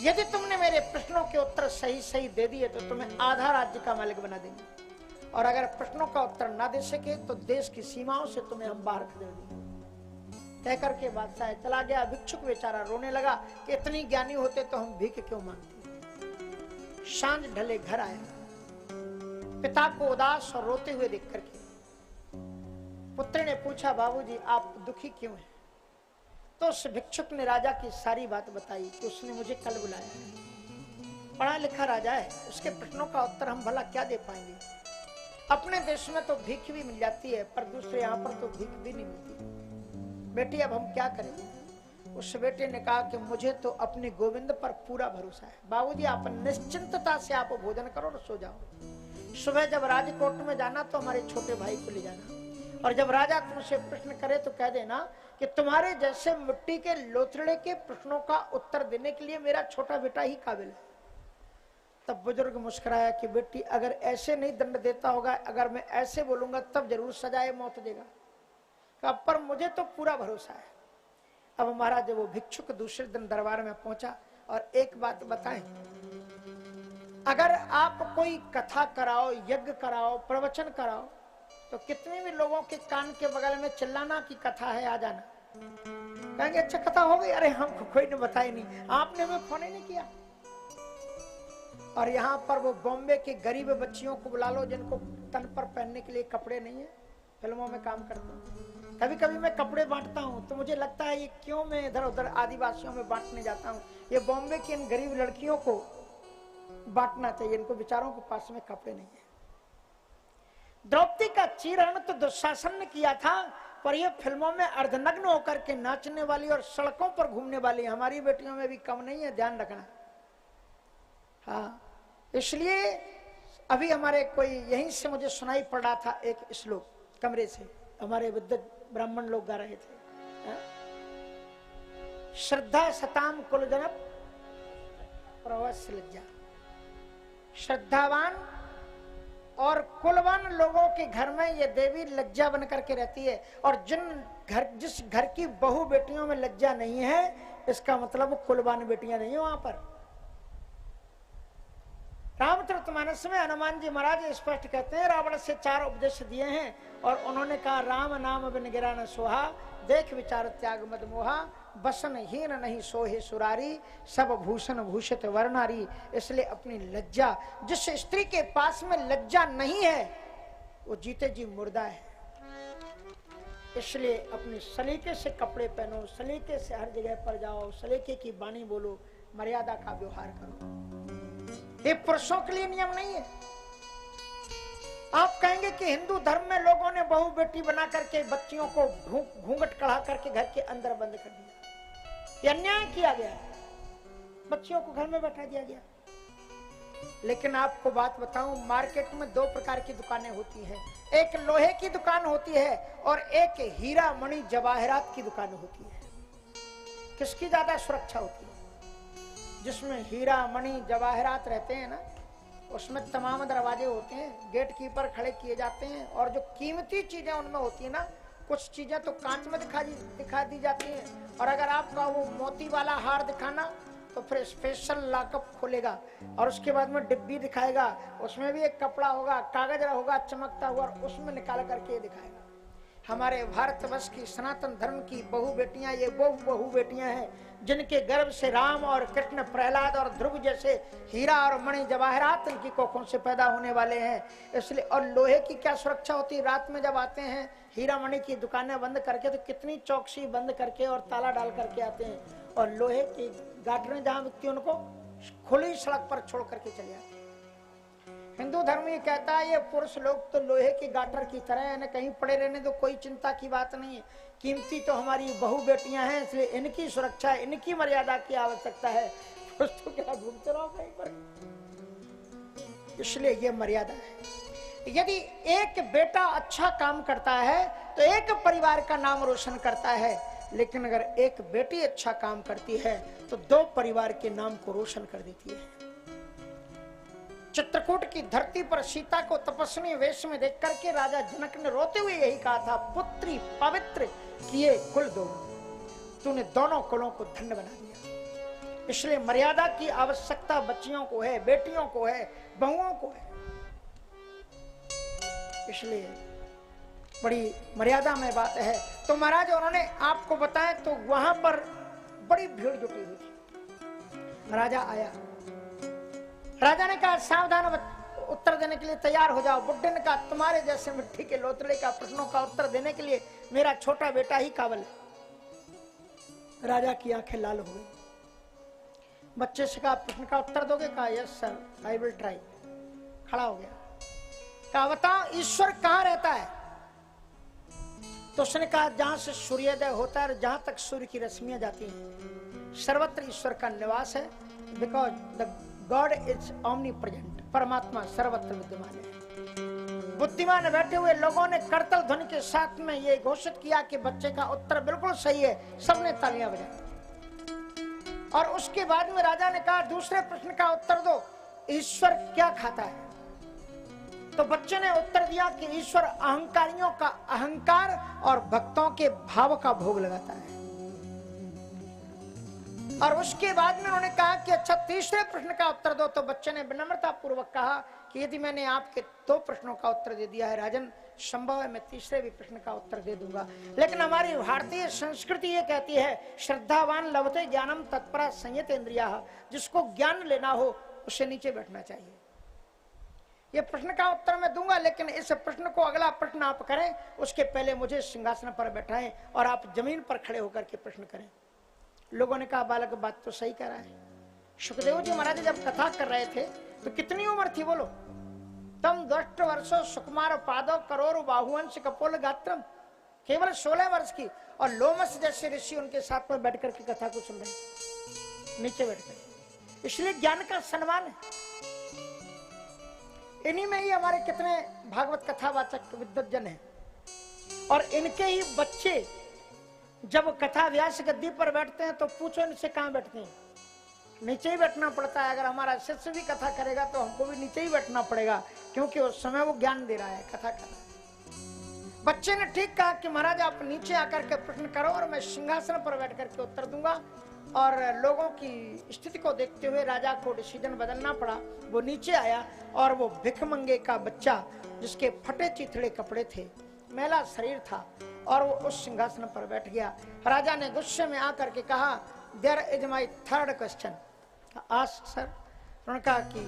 यदि तुमने मेरे प्रश्नों के उत्तर सही सही दे दिए तो तुम्हें आधा राज्य का मालिक बना देंगे, और अगर प्रश्नों का उत्तर ना दे सके तो देश की सीमाओं से तुम्हें हम बाहर खदेड़ देंगे। कहकर के बादशाह चला गया। भिक्षुक बेचारा रोने लगा कि इतनी ज्ञानी होते तो हम भीख क्यों मांगते। सांझ ढले घर आया, पिता को उदास और रोते हुए देख करके पुत्र ने पूछा, बाबूजी आप दुखी क्यों हैं? तो उस भिक्षुक ने राजा की सारी बात बताई कि उसने मुझे कल बुलाया है, पढ़ा लिखा राजा है, उसके प्रश्नों का उत्तर हम भला क्या दे पाएंगे। अपने देश में तो भीख भी मिल जाती है, पर दूसरे यहाँ पर तो भीख भी नहीं मिलती। बेटी अब हम क्या करें? उस बेटे ने कहा कि मुझे तो अपने गोविंद पर पूरा भरोसा है। बाबूजी आप निश्चिंतता से आप भोजन करो और सो जाओ। सुबह जब राजकोट में जाना तो हमारे छोटे भाई को ले जाना, और जब राजा तुमसे प्रश्न करे तो कह देना कि तुम्हारे जैसे मिट्टी के लोथड़े के प्रश्नों का उत्तर देने के लिए मेरा छोटा बेटा ही काबिल है। तब बुजुर्ग मुस्कुराया कि बेटी अगर ऐसे नहीं दंड देता होगा, अगर मैं ऐसे बोलूंगा तब जरूर सजाए मौत देगा। अब पर मुझे तो पूरा भरोसा है। अब महाराज वो भिक्षुक दूसरे दिन दरबार में पहुंचा और एक बात बताएं, अगर आप कोई कथा कराओ, यज्ञ कराओ, प्रवचन कराओ तो कितने भी लोगों के कान के बगल में चिल्लाना की कथा है, आ जाना। कहेंगे अच्छा कथा हो गई, अरे हमको कोई ने बताया नहीं, आपने हमें फोन ही नहीं किया। और यहाँ पर वो बॉम्बे के गरीब बच्चियों को बुला लो जिनको तन पर पहनने के लिए कपड़े नहीं है, फिल्मों में काम करता हूँ। कभी कभी मैं कपड़े बांटता हूँ तो मुझे लगता है ये क्यों मैं इधर उधर आदिवासियों में बांटने जाता हूँ। ये बॉम्बे की इन गरीब लड़कियों को बांटना चाहिए, इनको बेचारों के पास में कपड़े नहीं है। द्रौपदी का चीरहरण तो दुशासन ने किया था, पर ये फिल्मों में अर्धनग्न होकर के नाचने वाली और सड़कों पर घूमने वाली हमारी बेटियों में भी कम नहीं है, ध्यान रखना। हाँ, इसलिए अभी हमारे कोई यहीं से मुझे सुनाई पड़ रहा था एक श्लोक कमरे से, हमारे विद्वत ब्राह्मण लोग गा रहे थे। हाँ? श्रद्धा सताम कुलजनप प्रवस्य लज्जा। श्रद्धावान और कुलवान लोगों के घर में ये देवी लज्जा बन करके रहती है, और जिस घर की बहू बेटियों में लज्जा नहीं है, इसका मतलब कुलवान बेटियां नहीं है वहां पर। रामचरितमानस में हनुमान जी महाराज स्पष्ट कहते हैं, रावण से 4 उपदेश दिए हैं और उन्होंने कहा राम नाम बिन गिरा न सोहा, देख विचार त्याग मद मोहा, बसन हीन नहीं सोहे सुरारी, सब भूषण भूषित वर्णारी। इसलिए अपनी लज्जा, जिस स्त्री के पास में लज्जा नहीं है वो जीते जी मुर्दा है। इसलिए अपनी सलीके से कपड़े पहनो, सलीके से हर जगह पर जाओ, सलीके की वाणी बोलो, मर्यादा का व्यवहार करो। ये पुरुषों के लिए नियम नहीं है। आप कहेंगे कि हिंदू धर्म में लोगों ने बहू बेटी बना करके बच्चियों को घूंघट कढ़ा करके घर के अंदर बंद कर दिया, ये अन्याय किया गया, बच्चियों को घर में बैठा दिया गया। लेकिन आपको बात बताऊं, मार्केट में 2 प्रकार की दुकानें होती हैं, एक लोहे की दुकान होती है और एक हीरा मणि जवाहरात की दुकान होती है। किसकी ज्यादा सुरक्षा होती है? जिसमें हीरा मणि जवाहरात रहते हैं ना, उसमें तमाम दरवाजे होते हैं, गेट कीपर खड़े किए जाते हैं, और जो कीमती चीजें उनमें होती है ना, कुछ चीजें तो कांच में दिखा दी जाती हैं, और अगर आपका वो मोती वाला हार दिखाना तो फिर स्पेशल लॉकअप खोलेगा और उसके बाद में डिब्बी दिखाएगा, उसमें भी एक कपड़ा होगा, कागज होगा चमकता हुआ, और उसमें निकाल करके दिखाएगा। हमारे भारतवर्ष की सनातन धर्म की बहु बेटियां, ये वो बहु बेटियां हैं जिनके गर्भ से राम और कृष्ण, प्रहलाद और ध्रुव जैसे हीरा और मणि जवाहरात इनकी कोखों से पैदा होने वाले हैं। इसलिए और लोहे की क्या सुरक्षा होती है, रात में जब आते हैं हीरा मणि की दुकानें बंद करके तो कितनी चौकसी बंद करके और ताला डाल करके आते हैं, और लोहे की गाटरें जहां बिकती है उनको खुली सड़क पर छोड़ करके चले आते हैं। हिंदू धर्म ये कहता है ये पुरुष लोग तो लोहे की गाटर की तरह है, कहीं पड़े रहने तो कोई चिंता की बात नहीं है, कीमती तो हमारी बहु बेटियां हैं, इसलिए इनकी सुरक्षा, इनकी मर्यादा की आवश्यकता है। तो क्या घूमते रहो कहीं पर, इसलिए ये मर्यादा है। यदि एक बेटा अच्छा काम करता है तो एक परिवार का नाम रोशन करता है, लेकिन अगर एक बेटी अच्छा काम करती है तो 2 परिवार के नाम को रोशन कर देती है। चित्रकूट की धरती पर सीता को तपस्वी वेश में देख करके राजा जनक ने रोते हुए यही कहा था, पुत्री पवित्र किए कुल दो, तूने दोनों कुलों को धन्य बना दिया। इसलिए मर्यादा की आवश्यकता बच्चियों को है, बेटियों को है, बहुओं को है। इसलिए बड़ी मर्यादा में बात है। तो महाराज उन्होंने आपको बताया तो वहां पर बड़ी भीड़ जुटी हुई थी। राजा आया, राजा ने कहा सावधान उत्तर देने के लिए तैयार हो जाओ। बुड्ढे ने कहा तुम्हारे जैसे मिट्टी के लोथड़े का प्रश्नों का उत्तर देने के लिए मेरा छोटा बेटा ही काबिल है। राजा की आंखें लाल हो गई। बच्चे से कहा प्रश्न का उत्तर दोगे? कहा yes sir, I will try. खड़ा हो गया, कहा बताओ ईश्वर कहां रहता है? तो उसने कहा जहां से सूर्योदय होता है और जहां तक सूर्य की रश्मियां जाती हैं, सर्वत्र ईश्वर का निवास है। Because the God is omni present, परमात्मा सर्वत्र विद्यमान है। बुद्धिमान बैठे हुए लोगों ने करतल ध्वनि के साथ में ये घोषित किया कि बच्चे का उत्तर बिल्कुल सही है। सबने तालियां बजाई। और उसके बाद में राजा ने कहा दूसरे प्रश्न का उत्तर दो, ईश्वर क्या खाता है? तो बच्चे ने उत्तर दिया कि ईश्वर अहंकारियों का अहंकार और भक्तों के भाव का भोग लगाता है। और उसके बाद में उन्होंने कहा कि अच्छा तीसरे प्रश्न का उत्तर दो। तो बच्चे ने विनम्रता पूर्वक कहा कि यदि मैंने आपके 2 प्रश्नों का उत्तर दे दिया है राजन, संभव है मैं तीसरे भी प्रश्न का उत्तर दे दूंगा। लेकिन हमारी भारतीय संस्कृति ये कहती है श्रद्धावान लभते ज्ञानम तत्परा संयत इंद्रिया, जिसको ज्ञान लेना हो उसे नीचे बैठना चाहिए। ये प्रश्न का उत्तर मैं दूंगा, लेकिन इस प्रश्न को अगला प्रश्न आप करें उसके पहले मुझे सिंहासन पर बैठाएं और आप जमीन पर खड़े होकर के प्रश्न करें। लोगों ने कहा बालक बात तो सही कह रहा है। सुखदेव जी महाराज जब कथा कर रहे थे तो कितनी उम्र थी बोलो? तम 10 वर्षो सुकुमार पादो करोड़ बाहुवंश कपोल गात्रम, केवल 16 वर्ष की। और लोमस जैसे ऋषि उनके साथ में बैठ करके कथा को सुन रहे, नीचे बैठकर। इसलिए ज्ञान का सम्मान है। इन्हीं में ही हमारे कितने भागवत कथावाचक विद्वज्जन हैं। और इनके ही बच्चे जब कथा व्यास गद्दी पर बैठते हैं तो पूछो इनसे कहां बैठते हैं? नीचे ही बैठना पड़ता है। अगर हमारा शिष्य भी कथा करेगा तो हमको भी नीचे ही बैठना पड़ेगा, क्योंकि उस समय वो ज्ञान दे रहा है, कथा कर रहा है। बच्चे ने ठीक कहा कि महाराज आप नीचे आकर के प्रश्न करो और मैं सिंहासन पर बैठ करके उत्तर दूंगा। और लोगों की स्थिति को देखते हुए राजा को डिसीजन बदलना पड़ा। वो नीचे आया और वो भिखमंगे का बच्चा जिसके फटे चिथड़े कपड़े थे, मैला शरीर था, और वो उस सिंहासन पर बैठ गया। राजा ने गुस्से में आकर के कहा there is my 3rd question, ask sir. उन्होंने कहा कि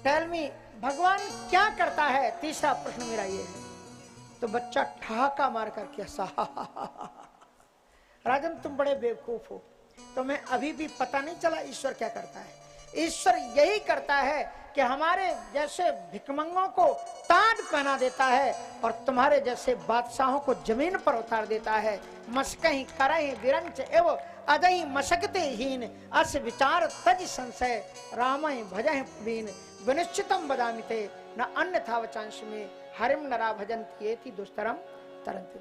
टेल मी भगवान क्या करता है? तीसरा प्रश्न मेरा ये है। तो बच्चा ठहाका मार करके हंसा, राजन तुम बड़े बेवकूफ हो, तुम्हें अभी भी पता नहीं चला ईश्वर क्या करता है? ईश्वर यही करता है कि हमारे जैसे भिखमंगों को ताज पहना देता है और तुम्हारे जैसे बादशाहों को जमीन पर उतार देता है। मस्कहीं करहीं विरंच एवं अदहीं मशकते हीन, अस विचार तज संशय रामहि भजहि बीन, विनिश्चितम बदामिते न अन्यथा वचांश में हरिम नरा भजन्ति एति दुष्तरम तरन्ति।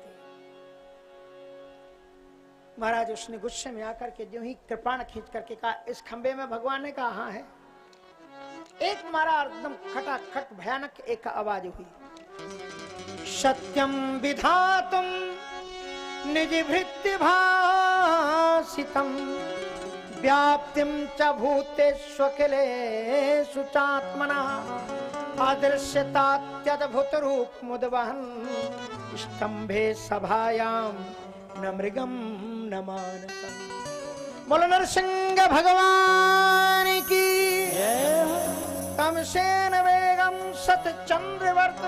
महाराज उसने गुस्से में आकर के जो ही कृपाण खींच करके कहा इस खंबे में भगवान ने कहा हाँ है। एक मारा एकदम खटाखट भयानक एक आवाज हुई, सत्यम विधातुम निज भृत्य भासितम व्याप्तिम च भूतेष्वखिलेषु चात्मना अदृश्यतात्यद्भुत रूप मुद्वहन् स्तंभे सभायाम न मृगम न मानसम। बोलो नरसिंह भगवान की तमसेन वेगम सत चंद्रवर्त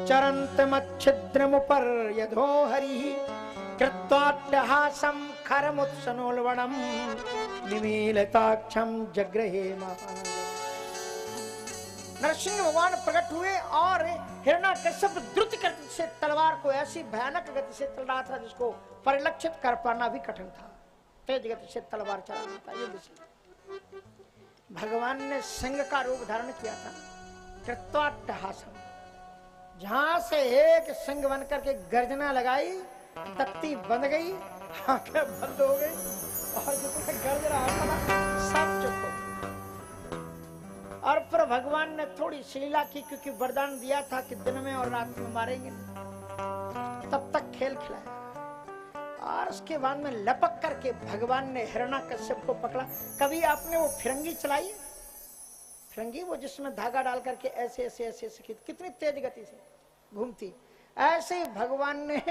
चरंत मच्छिद्रमुपर यधो हरि कृत्वाट्टहासं खरमुत्सनोल्वणं निमीलताक्षं जग्रहे महान। नरसिंह भगवान प्रकट हुए और हिरण्यकश्यप द्रुत गति से तलवार को ऐसी भयानक गति से चल रहा था जिसको परिलक्षित कर पाना भी कठिन था। तेज गति से तलवार चलाना था युद्ध से। भगवान ने सिंह का रूप धारण किया था। कृत्वाट्टहासम, जहां से एक सिंह बनकर के गर्जना लगाई तख्ती बंद गई, आंखें बंद हो गई और जितना गर्ज रहा था सब चुप हो गया। और फिर भगवान ने थोड़ी शीला की, क्योंकि वरदान दिया था कि दिन में और रात में मारेंगे नहीं। तब तक खेल खिलाया और उसके बाद में लपक करके भगवान ने हिरण्यकश्यप को पकड़ा। कभी आपने वो फिरंगी चलाई? फिरंगी वो जिसमें धागा डाल करके ऐसे ऐसे ऐसे ऐसे कितनी तेज गति से घूमती, ऐसे ही भगवान ने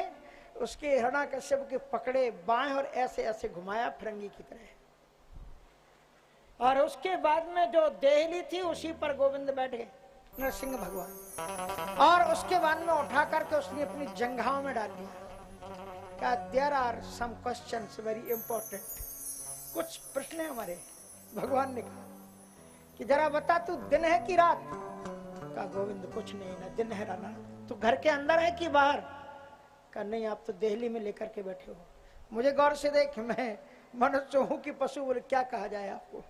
उसके हिरण्यकश्यप के पकड़े बाएं और ऐसे ऐसे घुमाया फिरंगी की तरह। और उसके बाद में जो देहली थी उसी पर गोविंद बैठ गए, नरसिंह भगवान। और उसके बाद में उठा करके उसने अपनी जंघाओं में डाल दिया। क्या there are some questions very important, कुछ प्रश्न है हमारे। भगवान ने कहा कि जरा बता तू दिन है कि रात? कहा गोविंद कुछ नहीं, ना दिन है ना रात। तू घर के अंदर है कि बाहर? कहा नहीं, आप तो दिल्ली में लेकर के बैठे हो। मुझे गौर से देख, मैं मनुष्य हूं कि पशु? बोले क्या कहा जाए आपको,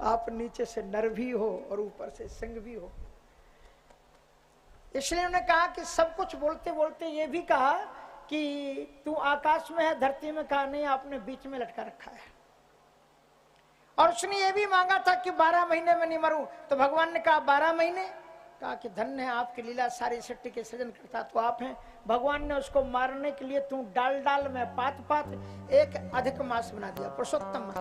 आप नीचे से नर भी हो और ऊपर से सिंह भी हो। इसलिए उन्होंने कहा कि सब कुछ बोलते बोलते ये भी कहा कि तू आकाश में है धरती में? कहा नहीं, आपने बीच में लटका रखा है। और उसने ये भी मांगा था कि 12 महीने में नहीं मरूं, तो भगवान ने कहा 12 महीने? कहा कि धन्य है आपकी लीला, सारी सृष्टि के सृजन करता तो आप हैं। भगवान ने उसको मारने के लिए तू डाल डाल में पात पात एक अधिक मास बना दिया, पुरुषोत्तम मास।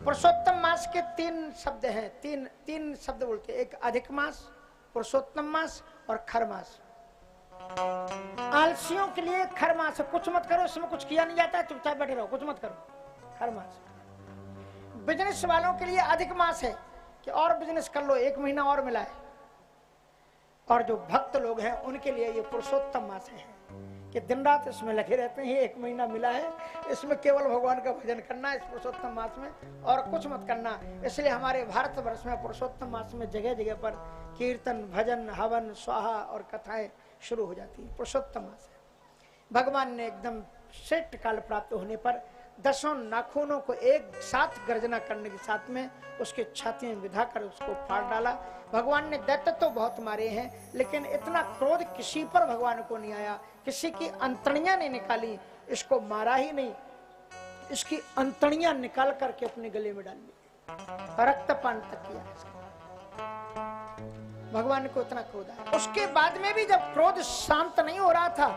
पुरुषोत्तम मास के 3 शब्द हैं, तीन शब्द बोलते हैं, एक अधिक मास, पुरुषोत्तम मास और खर मास। आलसियों के लिए खर मास है, कुछ मत करो, इसमें कुछ किया नहीं जाता है, चुपचाप बैठे रहो, कुछ मत करो, खर मास। बिजनेस वालों के लिए अधिक मास है कि और बिजनेस कर लो, 1 महीना और मिला है। और जो भक्त लोग हैं उनके लिए ये पुरुषोत्तम मास है कि दिन रात इसमें लगे रहते हैं। 1 महीना मिला है, इसमें केवल भगवान का भजन करना है, इस पुरुषोत्तम मास में, और कुछ मत करना। इसलिए हमारे भारतवर्ष में पुरुषोत्तम मास में जगह जगह पर कीर्तन, भजन, हवन, स्वाहा और कथाएं शुरू हो जाती है। पुरुषोत्तम मास है। भगवान ने एकदम श्रेष्ठ काल प्राप्त होने पर 10 नाखूनों को एक साथ गर्जना करने के साथ में उसके छाती में विधा कर उसको फाड़ डाला। भगवान ने दैत्य तो बहुत मारे हैं, लेकिन इतना क्रोध किसी पर भगवान को नहीं आया। किसी की अंतड़ियां नहीं निकाली, इसको मारा ही नहीं, इसकी अंतड़ियां निकाल करके अपने गले में डाल ली, रक्तपान तक किया। भगवान को इतना क्रोध आया। उसके बाद में भी जब क्रोध शांत नहीं हो रहा था,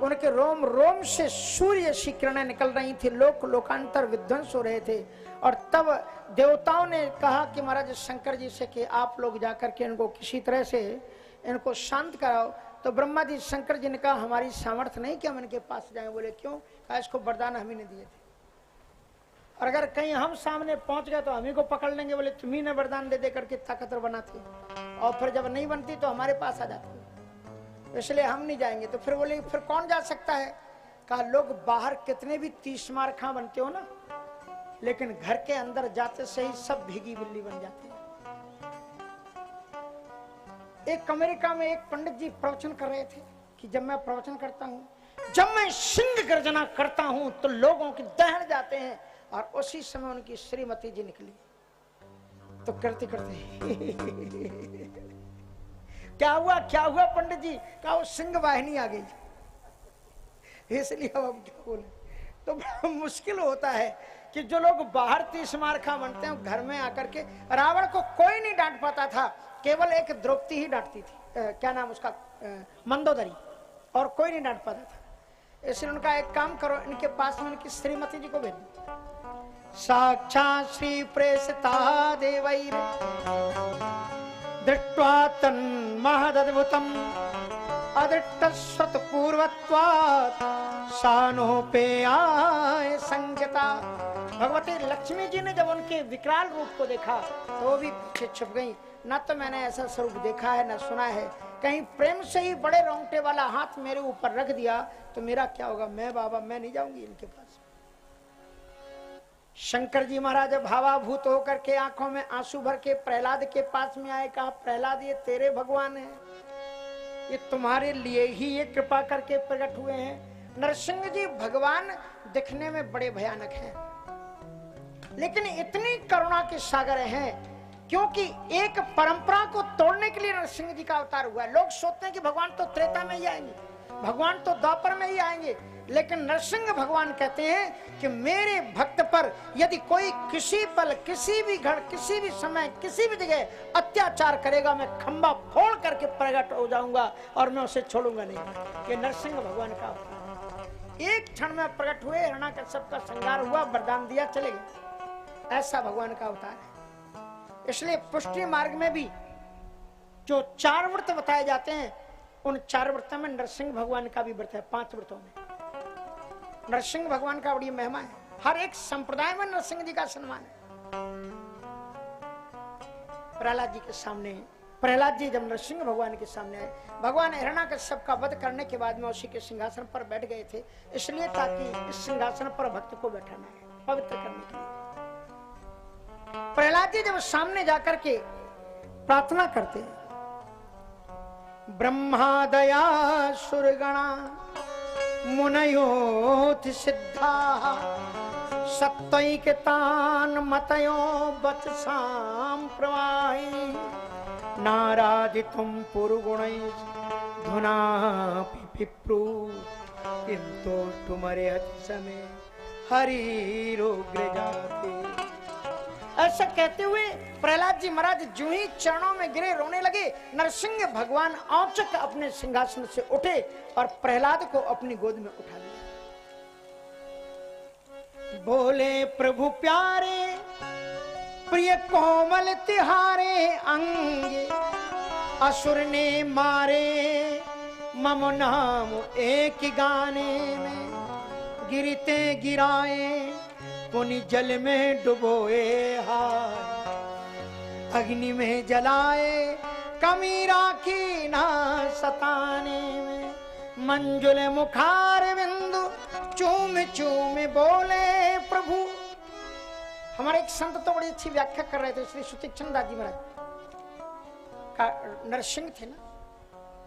उनके रोम रोम से सूर्य सी किरणें निकल रही थी, लोकांतर विध्वंस हो रहे थे। और तब देवताओं ने कहा कि महाराज शंकर जी से कि आप लोग जाकर के इनको किसी तरह से इनको शांत कराओ। तो ब्रह्मा जी शंकर जी ने कहा हमारी सामर्थ्य नहीं कि हम इनके पास जाएं। बोले क्यों? कहा इसको वरदान हम ही ने दिए थे, और अगर कहीं हम सामने पहुंच गए तो हम ही को पकड़ लेंगे। बोले तुम्ही ने वरदान दे करके ताकतवर बनाते, और फिर जब नहीं बनती तो हमारे पास आ जाती, इसलिए हम नहीं जाएंगे। तो फिर बोले फिर कौन जा सकता है? कहा लोग बाहर कितने भी 30 मारखा बनते हो ना, लेकिन घर के अंदर जाते से ही सब भीगी बिल्ली बन जाती है। एक अमेरिका में एक पंडित जी प्रवचन कर रहे थे कि जब मैं प्रवचन करता हूँ, जब मैं सिंह गर्जना करता हूँ तो लोगों के दहन जाते हैं। और उसी समय उनकी श्रीमती जी निकली, तो करते करते क्या हुआ पंडित जी? कहा वो सिंह वाहिनी आ गई, इसलिए अब क्या बोले। तो बड़ा मुश्किल होता है कि जो लोग बाहर 30 मारखा बनते हैं, घर में आकर के रावण को कोई नहीं डांट पाता था, केवल एक द्रौपदी ही डांटती थी, क्या नाम उसका, मंदोदरी, और कोई नहीं डांट पाता था। इसलिए उनका एक काम करो, इनके पास में इनकी श्रीमती जी को भेज दो। साक्षात् श्री प्रेषिता देवैर दृष्ट्वा तन्महदद्भुतम् अदृष्टश्रुतपूर्वत्वात् सानोपेयाय संगता। भगवती लक्ष्मी जी ने जब उनके विकराल रूप को देखा तो वो भी पीछे छुप गई। ना तो मैंने ऐसा स्वरूप देखा है, ना सुना है। कहीं प्रेम से ही बड़े रोंगटे वाला हाथ मेरे ऊपर रख दिया तो मेरा क्या होगा? मैं नहीं जाऊंगी इनके पास। शंकर जी महाराज भावाभूत होकर के आंखों में आंसू भर के प्रहलाद के पास में आए। कहा प्रहलाद ये तेरे भगवान हैं, ये तुम्हारे लिए ही ये कृपा करके प्रकट हुए हैं। नरसिंह जी भगवान दिखने में बड़े भयानक हैं, लेकिन इतनी करुणा के सागर हैं क्योंकि एक परंपरा को तोड़ने के लिए नरसिंह जी का अवतार हुआ है। लोग सोचते हैं कि भगवान तो त्रेता में ही आएंगे, भगवान तो द्वापर में ही आएंगे, लेकिन नरसिंह भगवान कहते हैं कि मेरे भक्त पर यदि कोई किसी पल, किसी भी घड़, किसी भी समय, किसी भी जगह अत्याचार करेगा, मैं खंबा फोड़ करके प्रकट हो जाऊंगा और मैं उसे छोड़ूंगा नहीं। ये नरसिंह भगवान का अवतार है। एक क्षण में प्रकट हुए, हिरण्याकश्यप का संहार हुआ, वरदान दिया, चले गए। ऐसा भगवान का अवतार है। इसलिए पुष्टि मार्ग में भी जो 4 व्रत बताए जाते हैं, उन 4 व्रतों में नरसिंह भगवान का भी व्रत है। 5 व्रतों में नरसिंह भगवान का बड़ी महिमा है। हर एक संप्रदाय में नरसिंह जी का सम्मान है। प्रहलाद जी के सामने, प्रहलाद जी जब नरसिंह भगवान के सामने आए, भगवान हिरण्याकश्यप का वध करने के बाद में उसी के सिंहासन पर बैठ गए थे, इसलिए ताकि इस सिंहासन पर भक्त को बैठाना है, पवित्र करने के लिए। प्रहलाद जी जब सामने जाकर के प्रार्थना करते हैं, ब्रह्मादया सुरगणा मुनयोति सिद्धा सत्वैकतान मतयो वचसां प्रवाहि नाराजितुं पुरुगुणैः धुनापि विप्रु किंतु तुमर्हति समय हरिरुग्र जाते। ऐसा कहते हुए प्रहलाद जी महाराज जो ही चरणों में गिरे, रोने लगे। नरसिंह भगवान औचक अपने सिंहासन से उठे और प्रहलाद को अपनी गोद में उठा लिया। बोले प्रभु प्यारे प्रिय कोमल तिहारे अंगे असुर ने मारे मम नाम एक गाने में गिरते गिराए पुनि जल में डुबोए हाय अग्नि में जलाए कमी राखी ना सताने में मंजुल मुखार बिंदु चूम चूम बोले प्रभु। हमारे एक संत तो बड़ी अच्छी व्याख्या कर रहे थे, श्री सुतीक्षण दास जी महाराज का। नरसिंह थे ना,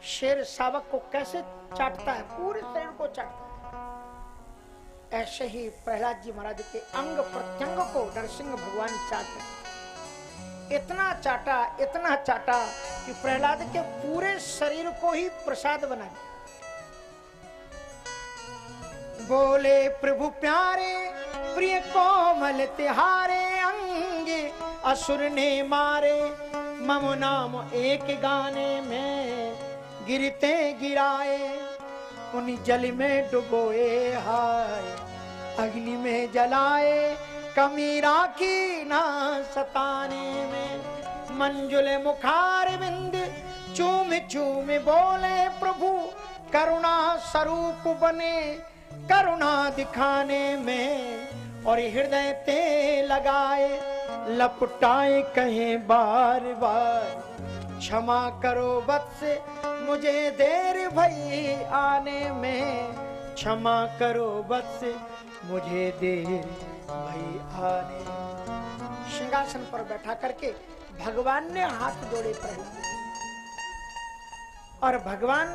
शेर शावक को कैसे चाटता है, पूरे शरीर को चाटता है, ऐसे ही प्रहलाद जी महाराज के अंग प्रत्यंग को नरसिंह भगवान चाट रहे। इतना चाटा कि प्रहलाद के पूरे शरीर को ही प्रसाद बना दिया। बोले प्रभु प्यारे प्रिय कोमल तिहारे अंगे असुर ने मारे मम नाम एक गाने में गिरते गिराए उन जल में डुबोए हाय अग्नि में जलाए कमी राखी ना सताने में मंजुल मुखार बिंद चूम चूम बोले प्रभु करुणा स्वरूप बने करुणा दिखाने में और हृदय ते लगाए लपटाए कहे बार बार क्षमा करो वत्स मुझे देर भई आने में क्षमा करो वत्स मुझे देर भई आने। सिंहासन पर बैठा करके भगवान ने हाथ जोड़े प्रहलाद और भगवान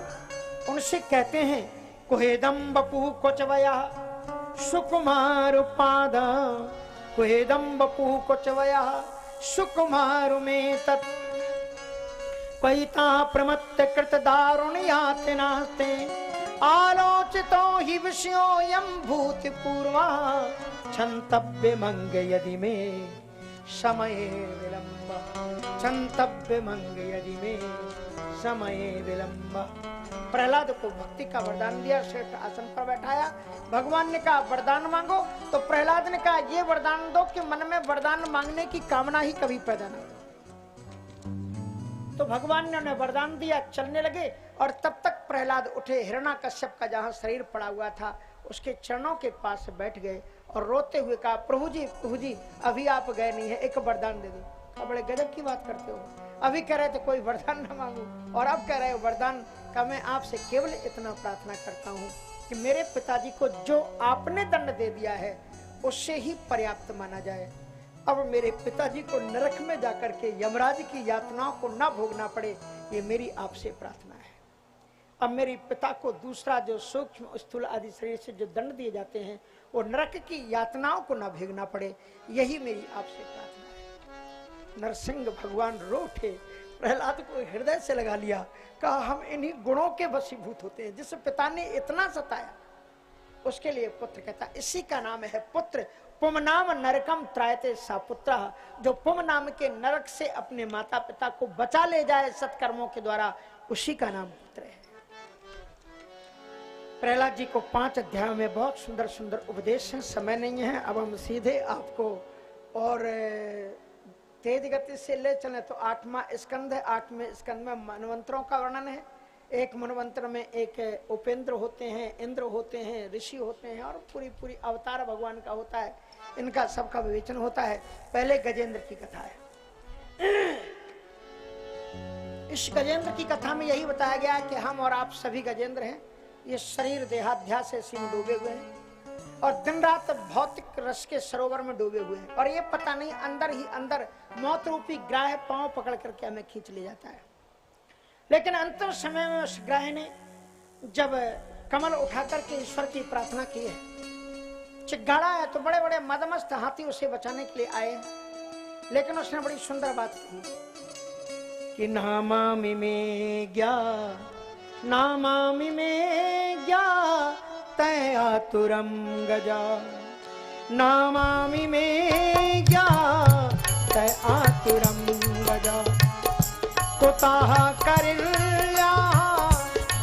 उनसे कहते हैं कुहेदम बपु कोचवया सुकुमार पाद कुहेदम बपु कोचवया सुकुमार में तत् पैता प्रमत्त कृत दारुण यातनास्ते आलोचितो हि विषयो यम भूति पूर्वा क्षन्तव्य मंग यदि में समय विलंब क्षन्तव्य मंग यदि में समय विलंब। प्रहलाद को भक्ति का वरदान दिया, श्रेष्ठ आसन पर बैठाया। भगवान ने कहा वरदान मांगो, तो प्रहलाद ने कहा ये वरदान दो कि मन में वरदान मांगने की कामना ही कभी पैदा न हो। तो भगवान ने उन्हें वरदान दिया, चलने लगे और तब तक प्रहलाद उठे। हिरण्याकश्यप का जहां शरीर पड़ा हुआ था उसके चरणों के पास बैठ गए और रोते हुए कहा प्रभु जी अभी आप गए नहीं है, एक वरदान दे दो। अब बड़े गजब की बात करते हो, अभी कह रहे थे कोई वरदान न मांगो और अब कह रहे हो वरदान का। मैं आपसे केवल इतना प्रार्थना करता हूँ कि मेरे पिताजी को जो आपने दंड दे दिया है उससे ही पर्याप्त माना जाए। अब मेरे पिताजी को नरक में जाकर के यमराज की यातनाओं को ना भोगना पड़े, ये मेरी आपसे प्रार्थना है। अब मेरे पिता को दूसरा जो सूक्ष्म स्थूल आदि शरीर से जो दंड दिए जाते हैं वो नरक की यातनाओं को ना भोगना पड़े, यही मेरी आपसे प्रार्थना है। नरसिंह भगवान रो उठे, प्रहलाद को हृदय से लगा लिया, कहा हम इन्हीं गुणों के वशीभूत होते हैं। जिस पिता ने इतना सताया उसके लिए पुत्र कहता, इसी का नाम है पुत्र। पुम नाम नरकम त्रायते सा पुत्र, जो पुम नाम के नरक से अपने माता पिता को बचा ले जाए सत्कर्मों के द्वारा, उसी का नाम पुत्र है। प्रहलाद जी को 5 अध्यायों में बहुत सुंदर सुंदर उपदेश हैं। समय नहीं है, अब हम सीधे आपको और तेज गति से ले चले तो 8वां स्कंद है। 8वें स्कंद में मनवंतरों का वर्णन है। एक मनवंतर में एक उपेंद्र होते हैं, इंद्र होते हैं, ऋषि होते हैं और पूरी पूरी अवतार भगवान का होता है। इनका सबका विवेचन होता है। पहले गजेंद्र की कथा है। इस गजेंद्र की कथा में यही बताया गया है कि हम और आप सभी गजेंद्र हैं। ये शरीर देहाध्यास से इसी में डूबे हुए हैं और दिन रात भौतिक रस के सरोवर में डूबे हुए हैं और ये पता नहीं अंदर ही अंदर मौत रूपी ग्राह पांव पकड़ करके हमें खींच ले जाता है। लेकिन अंतिम समय में उस ग्राह ने जब कमल उठा करके ईश्वर की प्रार्थना की है, चिगाड़ा है, तो बड़े बड़े मदमस्त हाथी उसे बचाने के लिए आए। लेकिन उसने बड़ी सुंदर बात की कि नामामि में ज्ञा, नामामि में ज्ञा तय आतुरम गजा, नामामि में ज्ञा तय आतुरम गजा, कुतः करिल्या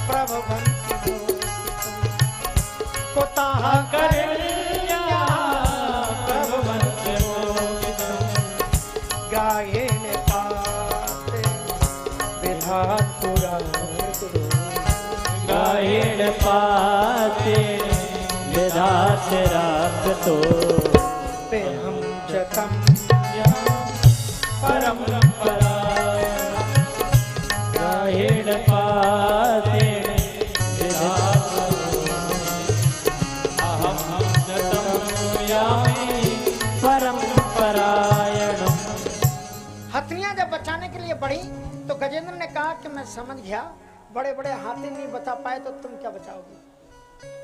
प्रभवन्ति कुतः करिल्या प्रभवन्ति गायेन पाते विधातुरा, गायेन पाते विधातरा तो पे हम चतम परम गायेन पाते परम परायणम। हथनियां जब बचाने के लिए बढ़ी तो गजेंद्र ने कहा कि मैं समझ गया, बड़े बड़े हाथी नहीं बचा पाए तो तुम क्या बचाओगे।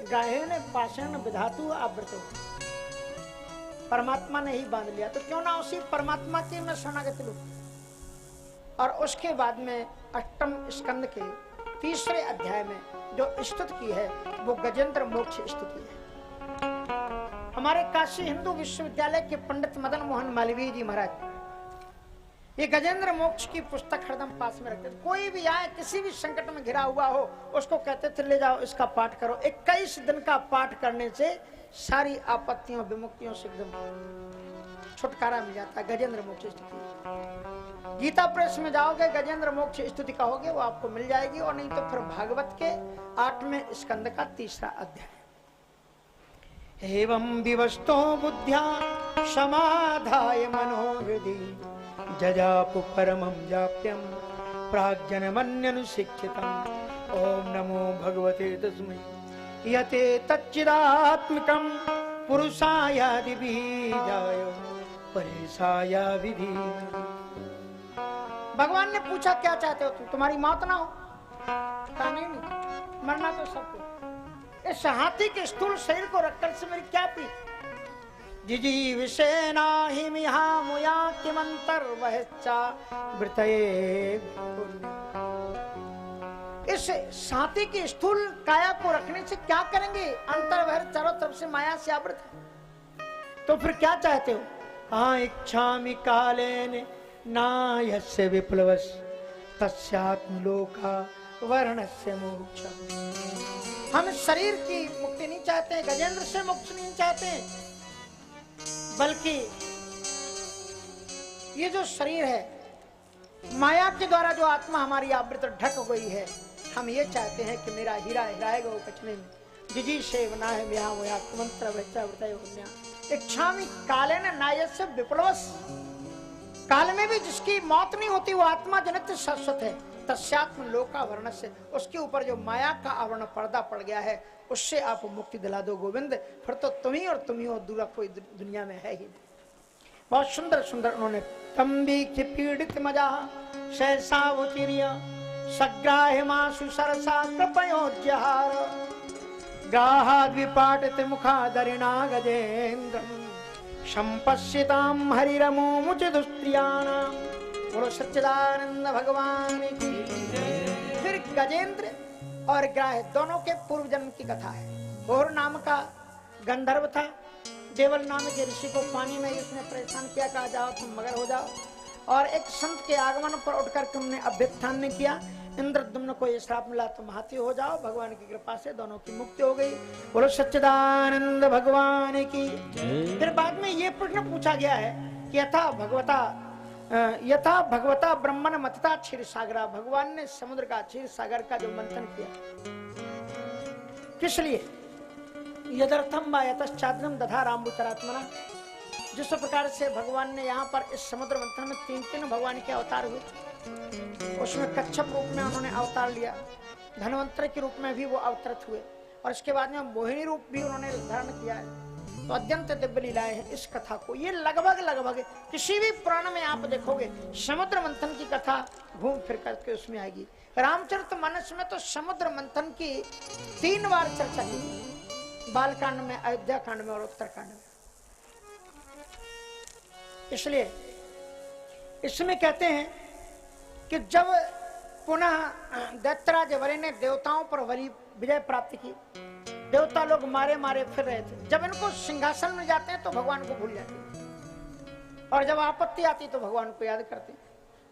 गायेन पाषाण विधातु आवृतो, परमात्मा ने ही बांध लिया, तो क्यों ना उसी परमात्मा की मैं शरणागति लूं। और उसके बाद में 8वें स्कंद के 3रे अध्याय में जो स्तुति की है वो गजेंद्र मोक्ष स्तुति है। हमारे काशी हिंदू विश्वविद्यालय के पंडित मदन मोहन मालवीय जी महाराज ये गजेंद्र मोक्ष की पुस्तक हरदम पास में रखते थे। कोई भी आए, किसी भी संकट में घिरा हुआ हो, उसको कहते थे ले जाओ इसका पाठ करो। 21 दिन का पाठ करने से सारी आपत्तियों विमुक्तियों से एकदम छुटकारा मिल जाता है। गजेंद्र मोक्ष स्तुति गीता प्रेस में जाओगे, गजेंद्र मोक्ष स्तुति कहोगे, वो आपको मिल जाएगी। और नहीं तो फिर भागवत के 8वें स्कंद का 3रा अध्याय। एवं विवस्तो बुद्ध्या समाधाय मनोहृदि जजापु परमं जाप्यं प्राज्ञनमन्यनुशिक्षितम्। ओम नमो भगवते तस्मै यते तच्चिदात्मकं पुरुषायादिबीजाय परेशाय विधि। भगवान ने पूछा क्या चाहते हो तुम, तुम्हारी मौत ना हो? कहा नहीं, मरना तो सबको। इस हाथी के स्थूल शरीर को रखकर से मेरी क्या प्रीति। जिजी विषेना ही मिहा मुया किमंतर वहच्चा वृतये। इस हाथी की स्थूल काया को रखने से क्या करेंगे? अंतर वह चारों तरफ से माया से आवृत है। तो फिर क्या चाहते हो? हाँ, इच्छामि कालेन नायस्य विप्लवस् तस्यात्मलोका वर्णस्य मोक्षम्। हम शरीर की मुक्ति नहीं चाहते, गजेंद्र से मुक्ति नहीं चाहते, बल्कि ये जो शरीर है माया के द्वारा जो आत्मा हमारी आवृत ढक गई है, हम ये चाहते हैं कि मेरा हीरा हिराएगा वो कचने में। जिजी सेवना है ब्याह होया कुमंत्र बच्चा बताए होन्या। इच्छामि कालेन नायस्य विप्लवस्। काल में भी जिसकी मौत नहीं होती वो आत्मा जनित शाश्वत है। तस्यात्म लोका वर्ण से, उसके ऊपर जो माया का आवरण पर्दा पड़ गया है उससे आप मुक्ति दिला दो गोविंद। फिर तो तुम ही हो, दूसरा कोई दुनिया में है ही नहीं। बहुत सुंदर सुंदर उन्होंने तंबी के पीड़ित मजा सहसा उतिरिया सग्राह मासु सरसा कृपयोज्यहार गाहाद्विपाटित मुखादरिणा गजेन्द्र संपश्यतां हरिरमो मुचिदुस्त्रियाणां बोलो सच्चिदानंद भगवान की। फिर गजेंद्र और ग्राह दोनों के पूर्व जन्म की कथा है। घोर नाम का गंधर्व था, देवल नाम के ऋषि को पानी में उसने परेशान किया, कहा जाओ तुम मगर हो जाओ, और एक संत के आगमन पर उठकर तुमने अभ्युत्थान ने किया, इंद्रद्युम्न को ये श्राप मिला तुम हाथी हो जाओ। भगवान की कृपा से दोनों की मुक्ति हो गई। बोलो सच्चिदानंद भगवान की। फिर बाद में ये प्रश्न पूछा गया है कि यथा भगवता ब्रह्मण मतता क्षीर सागरा, भगवान ने समुद्र का क्षीर सागर का जो मंथन किया किस लिए? यदर्थम वा यतश्चाद्रम दधा रामबुचरात्मना, जिस प्रकार से भगवान ने यहाँ पर इस समुद्र मंथन में तीन भगवान के अवतार हुए, उसमें कच्छप रूप में उन्होंने अवतार लिया, धनवंतर के रूप में भी वो अवतरित हुए, और इसके बाद में मोहिनी रूप भी उन्होंने धारण किया है। तो अत्यंत दिव्य लीलाएं हैं इस कथा को। ये लगभग किसी भी पुराण में आप देखोगे समुद्र मंथन की कथा घूम फिर करके उसमें आएगी। रामचरितमानस में तो समुद्र मंथन की 3 बार चर्चा की, बालकांड में, अयोध्या कांड में और उत्तरकांड में। इसलिए इसमें कहते हैं कि जब पुनः दैत्यराज वरी ने देवताओं पर विजय प्राप्त की, देवता लोग मारे मारे फिर रहे थे, जब इनको सिंहासन में जाते हैं तो भगवान को भूल जाते हैं, और जब आपत्ति आती तो भगवान को याद करते हैं।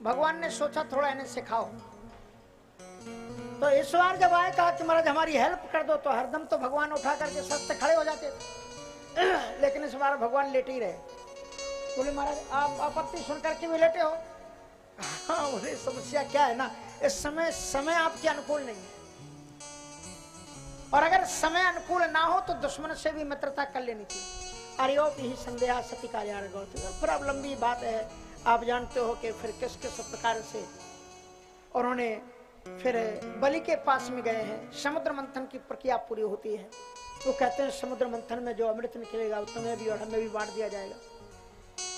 भगवान ने सोचा थोड़ा इन्हें सिखाओ, तो इस बार जब आए कहा कि महाराज हमारी हेल्प कर दो, तो हरदम तो भगवान उठा करके सस्ते खड़े हो जाते थे, लेकिन इस बार भगवान लेटे ही रहे। बोले महाराज आप आपत्ति सुनकर के भी लेटे हो? हाँ, बोले समस्या क्या है ना, इस समय आपके अनुकूल नहीं है, और अगर समय अनुकूल ना हो तो दुश्मन से भी मित्रता कर लेनी चाहिए। अरियोप ही संदेहा सती कार्याण गौत। फिर अब लंबी बात है, आप जानते हो कि फिर किस किस प्रकार से उन्होंने फिर बलि के पास में गए हैं। समुद्र मंथन की प्रक्रिया पूरी होती है, वो कहते हैं समुद्र मंथन में जो अमृत निकलेगा तुम्हें भी और हमें भी बांट दिया जाएगा।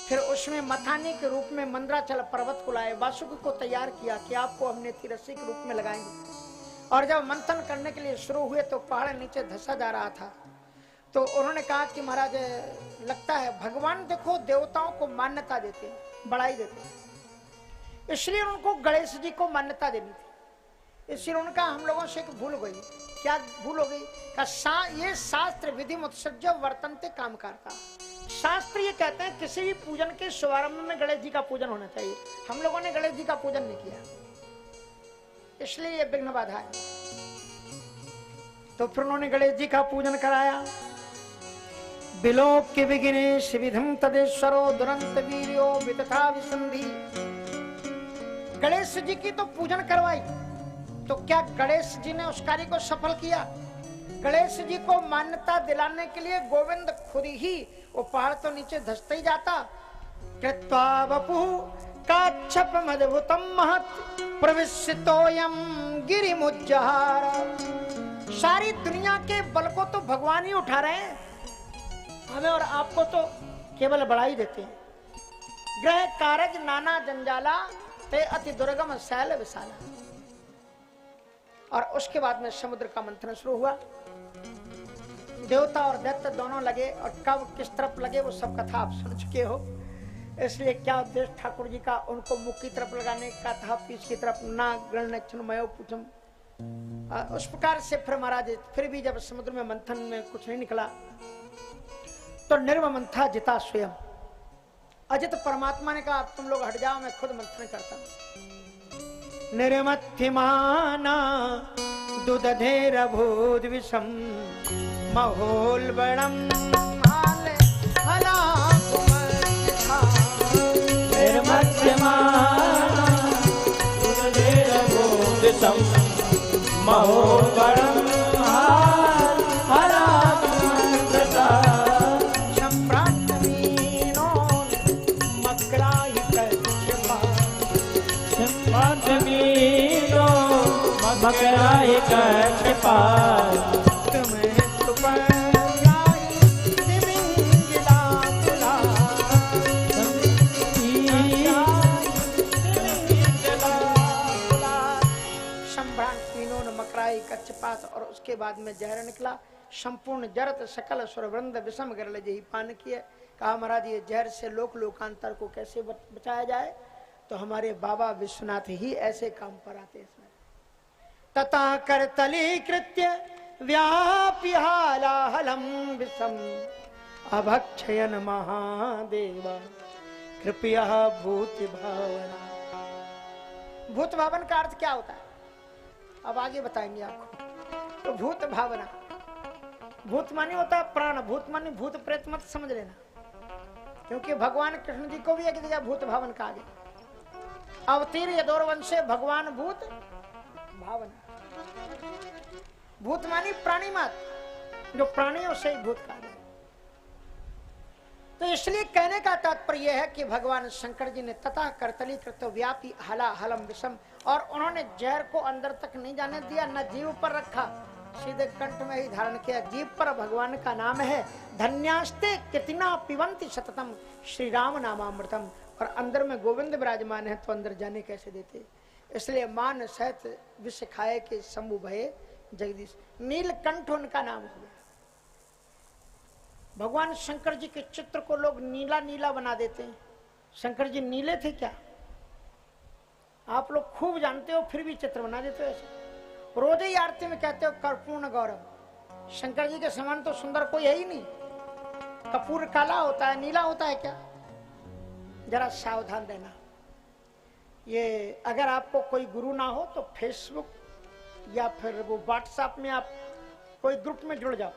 फिर उसमें मथानी के रूप में मंद्राचल पर्वत को लाए, वासुकी को तैयार किया कि आपको हम नेति रस्सी के रूप में लगाएंगे, और जब मंथन करने के लिए शुरू हुए तो पहाड़ नीचे धंसा जा रहा था। तो उन्होंने कहा कि महाराज लगता है भगवान देखो देवताओं को मान्यता देते हैं, बड़ाई देते हैं, इसलिए उनको गणेश जी को मान्यता देनी थी। इसलिए उनका हम लोगों से एक भूल हो गई। क्या भूल हो गई? ये शास्त्र विधि मुत्सर्ज वर्तनते काम करता। शास्त्र ये कहते हैं किसी भी पूजन के शुभारंभ में गणेश जी का पूजन होना चाहिए। हम लोगों ने गणेश जी का पूजन नहीं किया, इसलिए ये विघ्न बाधा है। तो फिर उन्होंने गणेश जी का पूजन कराया। बिलोक के विघ्नेश विधम तदेश्वरो दुरंत वीर्यो वितथा विसंधि। गणेश जी की तो पूजन करवाई, तो क्या गणेश जी ने उस कार्य को सफल किया? गणेश जी को मान्यता दिलाने के लिए गोविंद खुद ही, वो पहाड़ तो नीचे धंसते ही जाता। कृत्वा वपुः काच्छपम् अद्भुतं महत् प्रविष्टोऽयं गिरिमुज्जहार। सारी दुनिया के बल को तो भगवान ही उठा रहे हैं, हमें और आपको तो केवल बढ़ाई देते हैं। ग्रह कारज नाना जंजाला ते अति दुर्गम शैल विशाला। और उसके बाद में समुद्र का मंथन शुरू हुआ। देवता और दैत्य दोनों लगे, और कब किस तरफ लगे वो सब कथा आप सुन चुके हो। इसलिए क्या उद्देश्य ठाकुर जी का उनको मुख की तरफ लगाने का था, पीछ की तरफ ना गणनक्षणमयो पूछम। उस प्रकार से फिर महाराज फिर भी जब समुद्र में मंथन में कुछ नहीं निकला तो निर्ममंथा जिता स्वयं। अजित परमात्मा ने कहा अब तुम लोग हट जाओ, मैं खुद मंथन करता हूं। निर्मथिमाना दुदधेरभूत विषम महोल्बणम मकराई कच्छपा कच्छपात। और उसके बाद में जहर निकला, संपूर्ण जरत सकल सुरवृंद विषम गरल जही पान किए। कहा महाराज ये जहर से लोक लोकांतर को कैसे बचाया जाए? तो हमारे बाबा विश्वनाथ ही ऐसे काम पर आते हैं। तथा करतली कृत्य व्यापी हालाहलम विषम अभक्षयन महादेवा कृपया भूत भावना। भूत भावन का अर्थ क्या होता है अब आगे बताएंगे आपको। तो भूत भावना, भूत माने होता है प्राण, भूत माने भूत प्रेत मत समझ लेना, क्योंकि भगवान कृष्ण जी को भी एक जगह भूत भावन कहा गया। अवतीर यदुर्वंशे भगवान भूत भावना। भूत मानी प्राणी मात, जो प्राणियों से ही भूत कहा गया। तो इसलिए कहने का तात्पर्य है कि भगवान शंकर जी ने तथा करतली कृत व्यापी हला हलम विषम, और उन्होंने जहर को अंदर तक नहीं जाने दिया, न जीव पर रखा, सीधे कंठ में ही धारण किया। जीव पर भगवान का नाम है। धन्यास्ते कितना पिबंति सततम श्री राम नामामृतम, और अंदर में गोविंद विराजमान है तो अंदर जाने कैसे देते। इसलिए मान सहित विष खाए के शंभु भये जगदीश, नीलकंठ उनका नाम हो गया। भगवान शंकर जी के चित्र को लोग नीला नीला बना देते हैं। शंकर जी नीले थे क्या? आप लोग खूब जानते हो, फिर भी चित्र बना देते हो ऐसे। रोज ही आरती में कहते हो कर्पूर्ण गौरव। शंकर जी के समान तो सुंदर कोई है ही नहीं। कपूर काला होता है, नीला होता है क्या? जरा सावधान रहना। ये अगर आपको कोई गुरु ना हो तो फेसबुक या फिर वो व्हाट्सएप में आप कोई ग्रुप में जुड़ जाओ,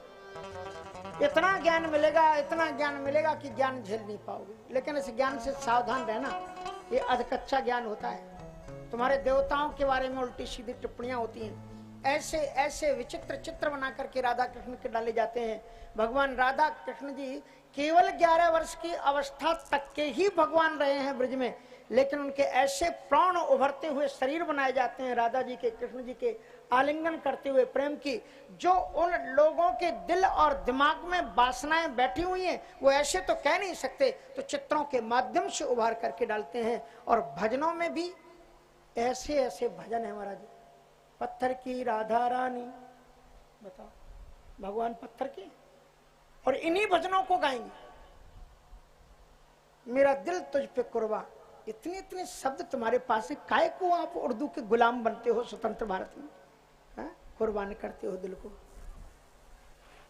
इतना ज्ञान मिलेगा, इतना ज्ञान मिलेगा कि ज्ञान झेल नहीं पाओगे। लेकिन इस ज्ञान से सावधान रहना, ये अधकच्चा ज्ञान होता है। तुम्हारे देवताओं के बारे में उल्टी सीधी टिप्पणियां होती हैं। ऐसे ऐसे विचित्र चित्र बना करके राधा कृष्ण के डाले जाते हैं। भगवान राधा कृष्ण जी केवल 11 वर्ष की अवस्था तक के ही भगवान रहे हैं ब्रज में, लेकिन उनके ऐसे प्राण उभरते हुए शरीर बनाए जाते हैं राधा जी के, कृष्ण जी के आलिंगन करते हुए प्रेम की, जो उन लोगों के दिल और दिमाग में वासनाएं बैठी हुई हैं, वो ऐसे तो कह नहीं सकते, तो चित्रों के माध्यम से उभार करके डालते हैं। और भजनों में भी ऐसे ऐसे भजन है महाराज। पत्थर की राधा रानी, बताओ, भगवान पत्थर की, और इन्हीं भजनों को गाएंगे। मेरा दिल तुझ पे कुर्बान, इतने इतने शब्द तुम्हारे पास है, काय को आप उर्दू के गुलाम बनते हो स्वतंत्र भारत में? कुर्बान करते हो दिल को,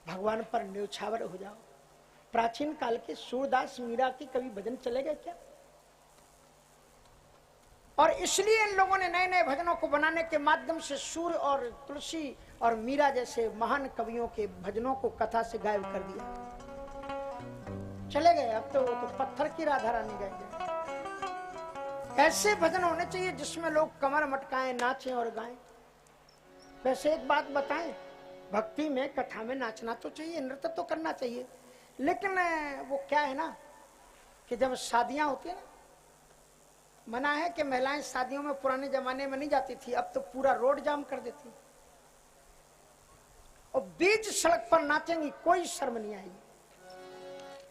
भगवान पर न्यौछावर हो जाओ। प्राचीन काल के सूरदास मीरा की कभी भजन चले गए क्या? और इसलिए इन लोगों ने नए नए भजनों को बनाने के माध्यम से सूर और तुलसी और मीरा जैसे महान कवियों के भजनों को कथा से गायब कर दिया। चले गए, अब तो वो तो पत्थर की राधा रानी गाएंगे। ऐसे भजन होने चाहिए जिसमें लोग कमर मटकाएं, नाचें और गाएं। वैसे एक बात बताएं, भक्ति में कथा में नाचना तो चाहिए, नृत्य तो करना चाहिए, लेकिन वो क्या है ना कि जब शादियां होती है ना, मना है कि महिलाएं शादियों में पुराने जमाने में नहीं जाती थी, अब तो पूरा रोड जाम कर देती, और बीच सड़क पर नाचेंगी, कोई शर्म नहीं आएगी।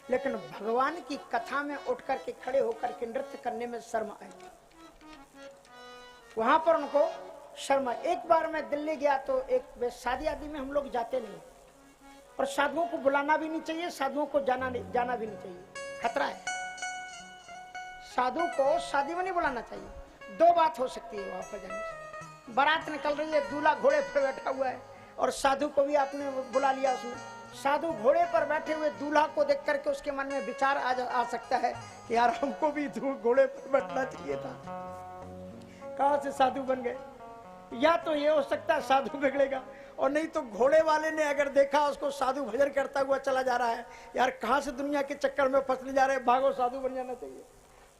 लेकिन भगवान की कथा में उठ करके खड़े होकर के नृत्य करने में शर्म आएगी, वहां पर उनको शर्मा। एक बार मैं दिल्ली गया तो एक शादी आदि में हम लोग जाते नहीं, और साधुओं को बुलाना भी नहीं चाहिए, साधुओं को जाना भी नहीं चाहिए, खतरा है। साधु को शादी में नहीं बुलाना चाहिए। दो बात हो सकती है वहां पर जाने से, बारात निकल रही है, दूल्हा घोड़े पर बैठा हुआ है और साधु को भी आपने बुला लिया उसमें। साधु घोड़े पर बैठे हुए दूल्हा को देख करके उसके मन में विचार आ सकता है कि यार हमको भी घोड़े पर बैठना चाहिए था, कहां से साधु बन गए। या तो ये हो सकता है साधु बिगड़ेगा, और नहीं तो घोड़े वाले ने अगर देखा उसको साधु भजन करता हुआ चला जा रहा है, यार कहां से दुनिया के चक्कर में फंसने जा रहे हैं, भागो साधु बन जाना चाहिए,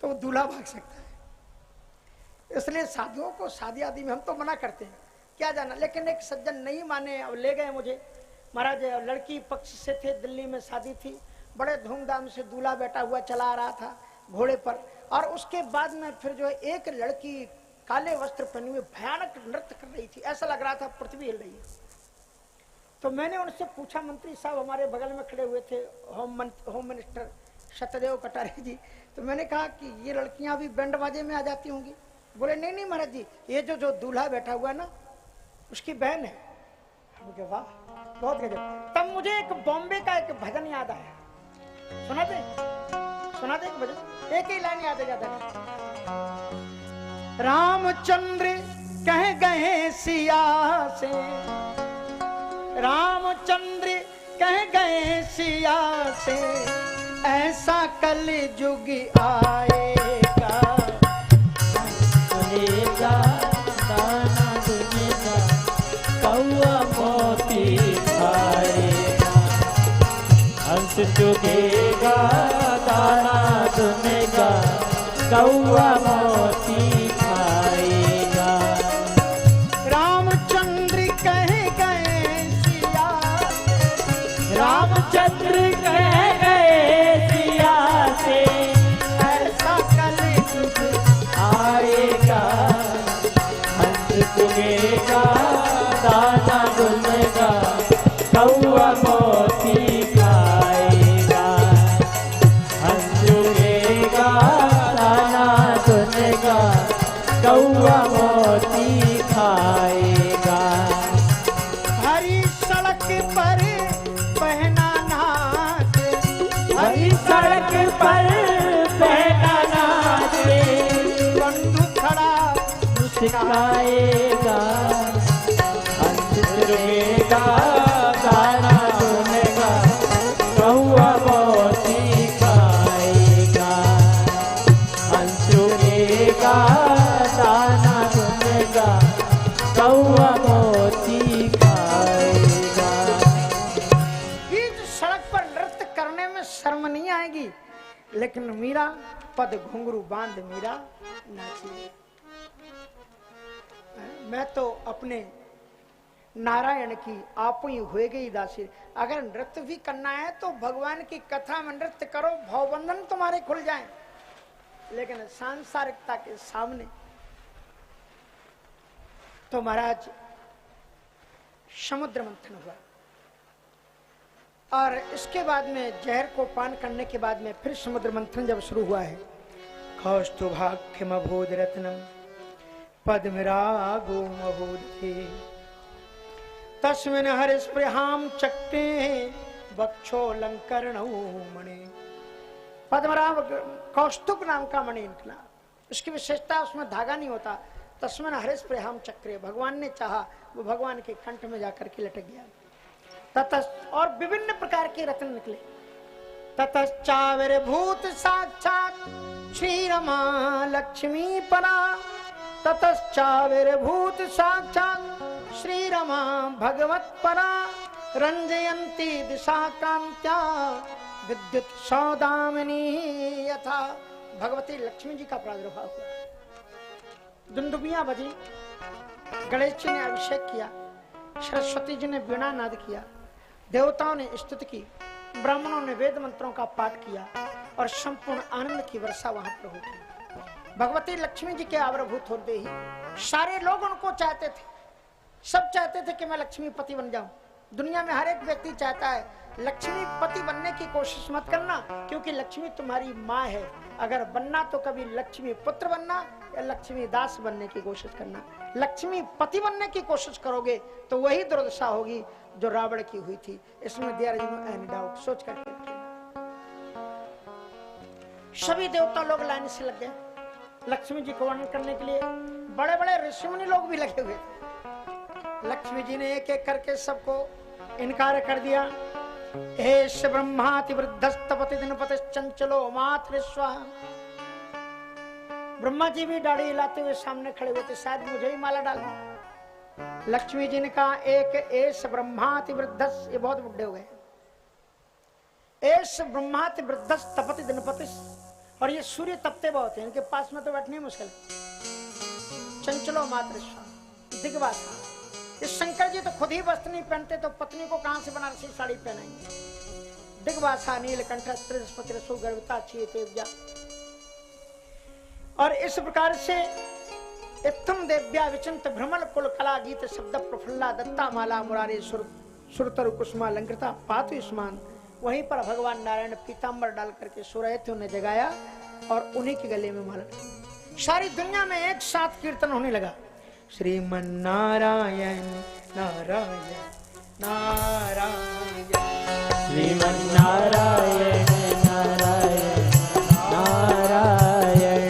तो वो दूल्हा भाग सकता है। इसलिए साधुओं को शादी आदि में हम तो मना करते हैं, क्या जाना। लेकिन एक सज्जन नहीं माने, अब ले गए मुझे महाराज। लड़की पक्ष से थे, दिल्ली में शादी थी, बड़े धूमधाम से दूल्हा बैठा हुआ चला आ रहा था घोड़े पर, और उसके बाद में फिर जो है एक लड़की काले वस्त्र पहने हुए भयानक नृत्य कर रही थी, ऐसा लग रहा था पृथ्वी हिल रही है। तो मैंने उनसे पूछा, मंत्री साहब हमारे बगल में खड़े हुए थे, होम मिनिस्टर सत्यदेव कटारे जी, तो मैंने कहा कि ये लड़कियां भी बैंड बाजे में आ जाती होंगी? बोले नहीं नहीं महाराज जी, ये जो दूल्हा बैठा हुआ है ना, उसकी बहन है। वाह, बहुत गजब। तब मुझे एक बॉम्बे का एक भजन याद आया, सुना दे एक भजन, एक ही लाइन याद है, ज्यादा नहीं। रामचंद्र कह गए सिया से, रामचंद्र कह गए सिया से, ऐसा कल युग आएगा, सुनेगा दाना दुनेगा, कौआ मोती खाएगा, हंस चुगेगा दाना दुनेगा, कौआ मोती खाएगा। रामचंद्र कह गए सिया, रामचंद्र कह गए सिया से, ऐसा कल युग आएगा, हंस चुगेगा दाना दुनेगा, कौआ मोती खाएगा, हंस चुगेगा दाना दुनेगा, कौआ मोती खाएगा। हरी सड़क पर पहना नाच, हरी सड़क पर बहना नाचे, बंधु खड़ा सिखाएगा, हंस चुगेगा दाना दुनेगा, कौआ मोती खाएगा, हंस चुगेगा दाना दुनेगा, कौआ मोती खाएगा। बीच सड़क पर नृत्य करने में शर्म नहीं आएगी, लेकिन मीरा पद घुंघरू बांध मीरा नाची। मैं तो अपने नारायण की आप ही हुए गई दासी। अगर नृत्य भी करना है तो भगवान की कथा में नृत्य करो, भवबंधन तुम्हारे खुल जाएं। लेकिन सांसारिकता के सामने तो महाराज समुद्र मंथन हुआ, और इसके बाद में जहर को पान करने के बाद में फिर समुद्र मंथन जब शुरू हुआ है। कौस्तुभाख्यमभूद रत्नम पद्मरागो मभूदे, तस्मिन् हरिस्पृहां चक्रे वक्षोलंकरणौ मणि। पद्मराग कौस्तुभ नाम का मणि निकला। उसकी विशेषता उसमें धागा नहीं होता। तस्मिन् हरिस्पृहां चक्रे, भगवान ने चाहा वो भगवान के कंठ में जाकर के लटक गया। ततः और विभिन्न प्रकार के रत्न निकले। ततश्चाविर्भूत साक्षात् श्री रमा लक्ष्मी परा, ततश्चाविर्भूत साक्षात् श्री रमा भगवत परा, रंजयंती दिशा कांत्या विद्युत सौदामिनी यथा। भगवती लक्ष्मी जी का प्रादुर्भाव हुआ। दुंदुबियां बजी, गणेश जी ने अभिषेक किया, सरस्वती जी ने वीणा नाद किया, देवताओं ने स्तुति की, ब्राह्मणों ने वेद मंत्रों का पाठ किया, और संपूर्ण आनंद की वर्षा वहां पर होती। भगवती लक्ष्मी जी के आविर्भूत होते ही सारे लोग उनको चाहते थे। सब चाहते थे कि मैं लक्ष्मी पति बन जाऊं। दुनिया में हर एक व्यक्ति चाहता है। लक्ष्मी पति बनने की कोशिश मत करना, क्योंकि लक्ष्मी तुम्हारी माँ है। अगर बनना तो कभी लक्ष्मी पुत्र बनना या लक्ष्मी दास बनने की कोशिश करना। लक्ष्मी पति बनने की कोशिश करोगे तो वही दुर्दशा होगी जो रावण की हुई थी। इसमें there is no any doubt. सोच करके सभी देवता लोग लाइन से लग गए लक्ष्मी जी को वर्णन करने के लिए। बड़े बड़े ऋषि मुनि लोग भी लगे हुए थे। लक्ष्मी जी ने एक एक करके सबको इनकार कर दिया। एष ब्रह्माति वृद्धस्तपति दिनपति चंचलो मातृस्वा। ब्रह्मा जी भी दाढ़ी हिलाते हुए सामने खड़े हुए थे, शायद मुझे ही माला डालना। लक्ष्मी जी ने कहा एक एष ब्रह्माति वृद्धस, ये बहुत बुढ़े हो गए। एष ब्रह्माति वृद्धस तपति दिनपति, और ये सूर्य तपते बहुत है, इनके पास में तो बैठने मुश्किल। चंचलो मातृस्वा, दिग्वासा। इस शंकर जी तो खुद ही वस्त्र नहीं पहनते, तो पत्नी को कहां से बनारसी साड़ी पहनाएंगे। दिग्वासा नीलकंठ त्रिस्पति रसो गर्विता चेतेव्या। और इस प्रकार से इत्थम देव्या विचिंत भ्रमल कुल कला गीत शब्द प्रफुल्ला दत्ता माला मुरारे सुरतर कुसुमा अलंकृता पातु स्मान। वहीं पर भगवान नारायण पीतांबर डाल करके सो रहे थे, उन्हें जगाया और उन्हीं के गले में माला। सारी दुनिया में एक साथ कीर्तन होने लगा। श्रीमन्नारायण नारायण नारायण, श्रीमन्नारायण नारायण नारायण,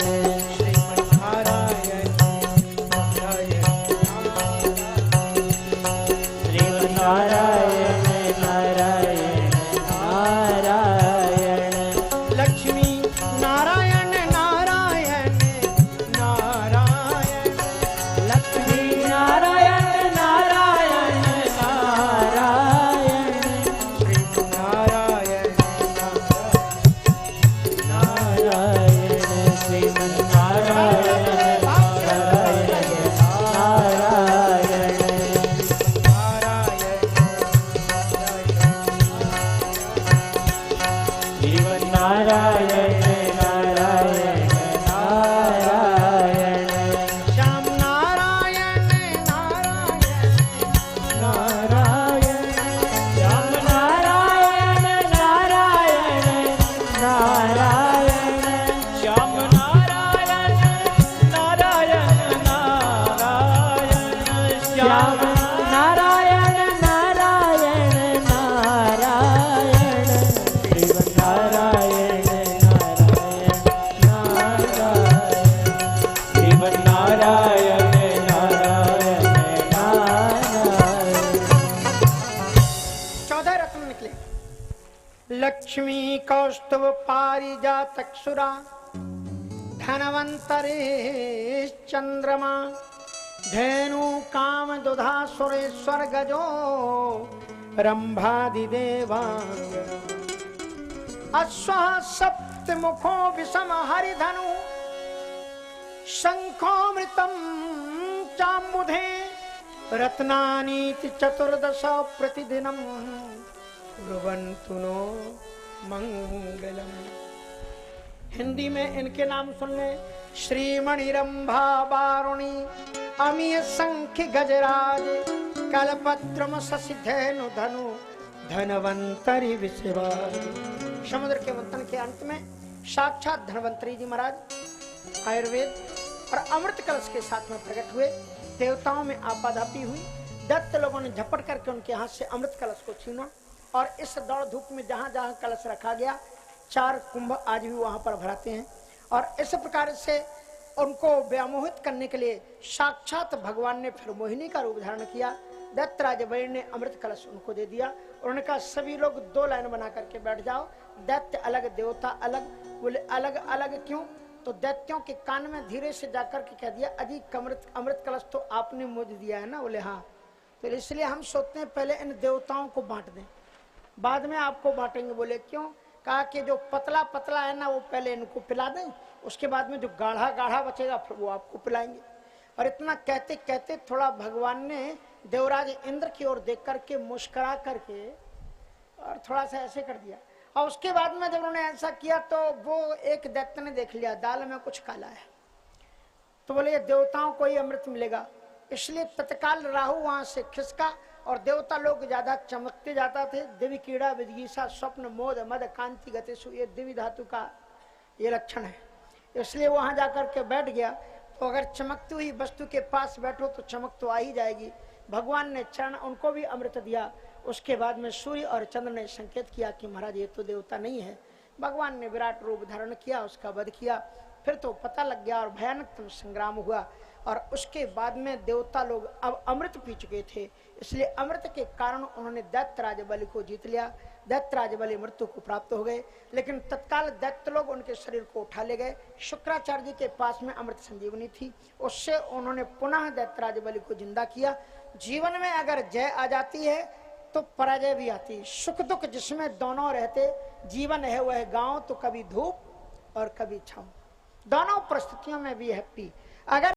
श्रीमन्नारायण नारायण नारायण नारायण श्याम नारायण नारायण नारायण श्याम नारायण नारायण नारायण श्याम नारायण नारायण नारायण श्याम नारायण नारायण नारायण शिव नारायण नारायण नारायण शिव नारायण नारायण नारायण 14 रत्न निकले। लक्ष्मी कौस्तुभ पारिजातक्षुरा धनवंतरे चंद्रमा धेनु काम दुधा सुरेश्वर गजो रंभादिदेवांग अश्व सप्तमुखो विषम हरिधनु शंखोमृतम चाम्बुधे रत्नानीति चतुर्दश प्रतिदिनम ब्रुवन्तु नो मंगलम। हिंदी में इनके नाम सुन ले। श्रीमणि रंभा वारुणी अमीय संख्य गजराज कलपत्रम शशि धेनु धनु धनवंतरी विश्वाज। समुद्र के मंथन के अंत में साक्षात धनवंतरी जी महाराज आयुर्वेद और अमृत कलश के साथ में प्रकट हुए। देवताओं में आपाधापी हुई। दैत्य लोगों ने झपट करके उनके हाथ से अमृत कलश को छीना और इस दौड़ धूप में जहां जहां कलश रखा गया 4 कुंभ आज भी वहां पर भराते हैं। और इस प्रकार से उनको व्यामोहित करने के लिए साक्षात भगवान ने फिर मोहिनी का रूप धारण किया। दैत्यराज बलि ने अमृत कलश उनको दे दिया। उन्होंने कहा सभी लोग 2 लाइन बना करके बैठ जाओ। दैत्य अलग देवता अलग। बोले अलग अलग क्यों? तो दैत्यों के कान में धीरे से जाकर के कह दिया अजी अमृत कलश तो आपने मुझे दिया है ना? बोले हाँ। तो इसलिए हम सोचते हैं पहले इन देवताओं को बांट दें, बाद में आपको बांटेंगे। बोले क्यों? कहा कि जो पतला पतला है ना वो पहले इनको पिला दें, उसके बाद में जो गाढ़ा गाढ़ा बचेगा फिर वो आपको पिलाएंगे। और इतना कहते कहते थोड़ा भगवान ने देवराज इंद्र की ओर देख करके मुस्कुरा करके और थोड़ा सा ऐसे कर दिया। और उसके बाद में जब उन्होंने ऐसा किया तो वो एक दैत्य ने देख लिया दाल में कुछ काला है, तो बोले ये देवताओं को ही अमृत मिलेगा। इसलिए तत्काल राहु वहां से खिसका और देवता लोग ज्यादा चमकते जाता थे। दिव्य कीड़ा विजिगीषा स्वप्न मोद मद कांति गतिषु, ये दिव्य धातु का ये लक्षण है। इसलिए वहां जाकर के बैठ गया। तो अगर चमकती हुई वस्तु के पास बैठो तो चमक तो आ ही जाएगी। भगवान ने चरण उनको भी अमृत दिया। उसके बाद में सूर्य और चंद्र ने संकेत किया कि महाराज ये तो देवता नहीं है। भगवान ने विराट रूप धारण किया, उसका वध किया। फिर तो पता लग गया और भयानक संग्राम हुआ। और उसके बाद में देवता लोग अब अमृत पी चुके थे, इसलिए अमृत के कारण उन्होंने दैत्यराज बलि को जीत लिया। दैत्यराज बलि मृत्यु को प्राप्त हो गए। लेकिन तत्काल दैत्य लोग उनके शरीर को उठा ले गए। शुक्राचार्य जी के पास में अमृत संजीवनी थी, उससे उन्होंने पुनः दैत्यराज बलि को जिंदा किया। जीवन में अगर जय आ जाती है तो पराजय भी आती है। सुख दुख जिसमें दोनों रहते, जीवन है वह गांव, तो कभी धूप और कभी छांव, दोनों परिस्थितियों में भी हैप्पी। अगर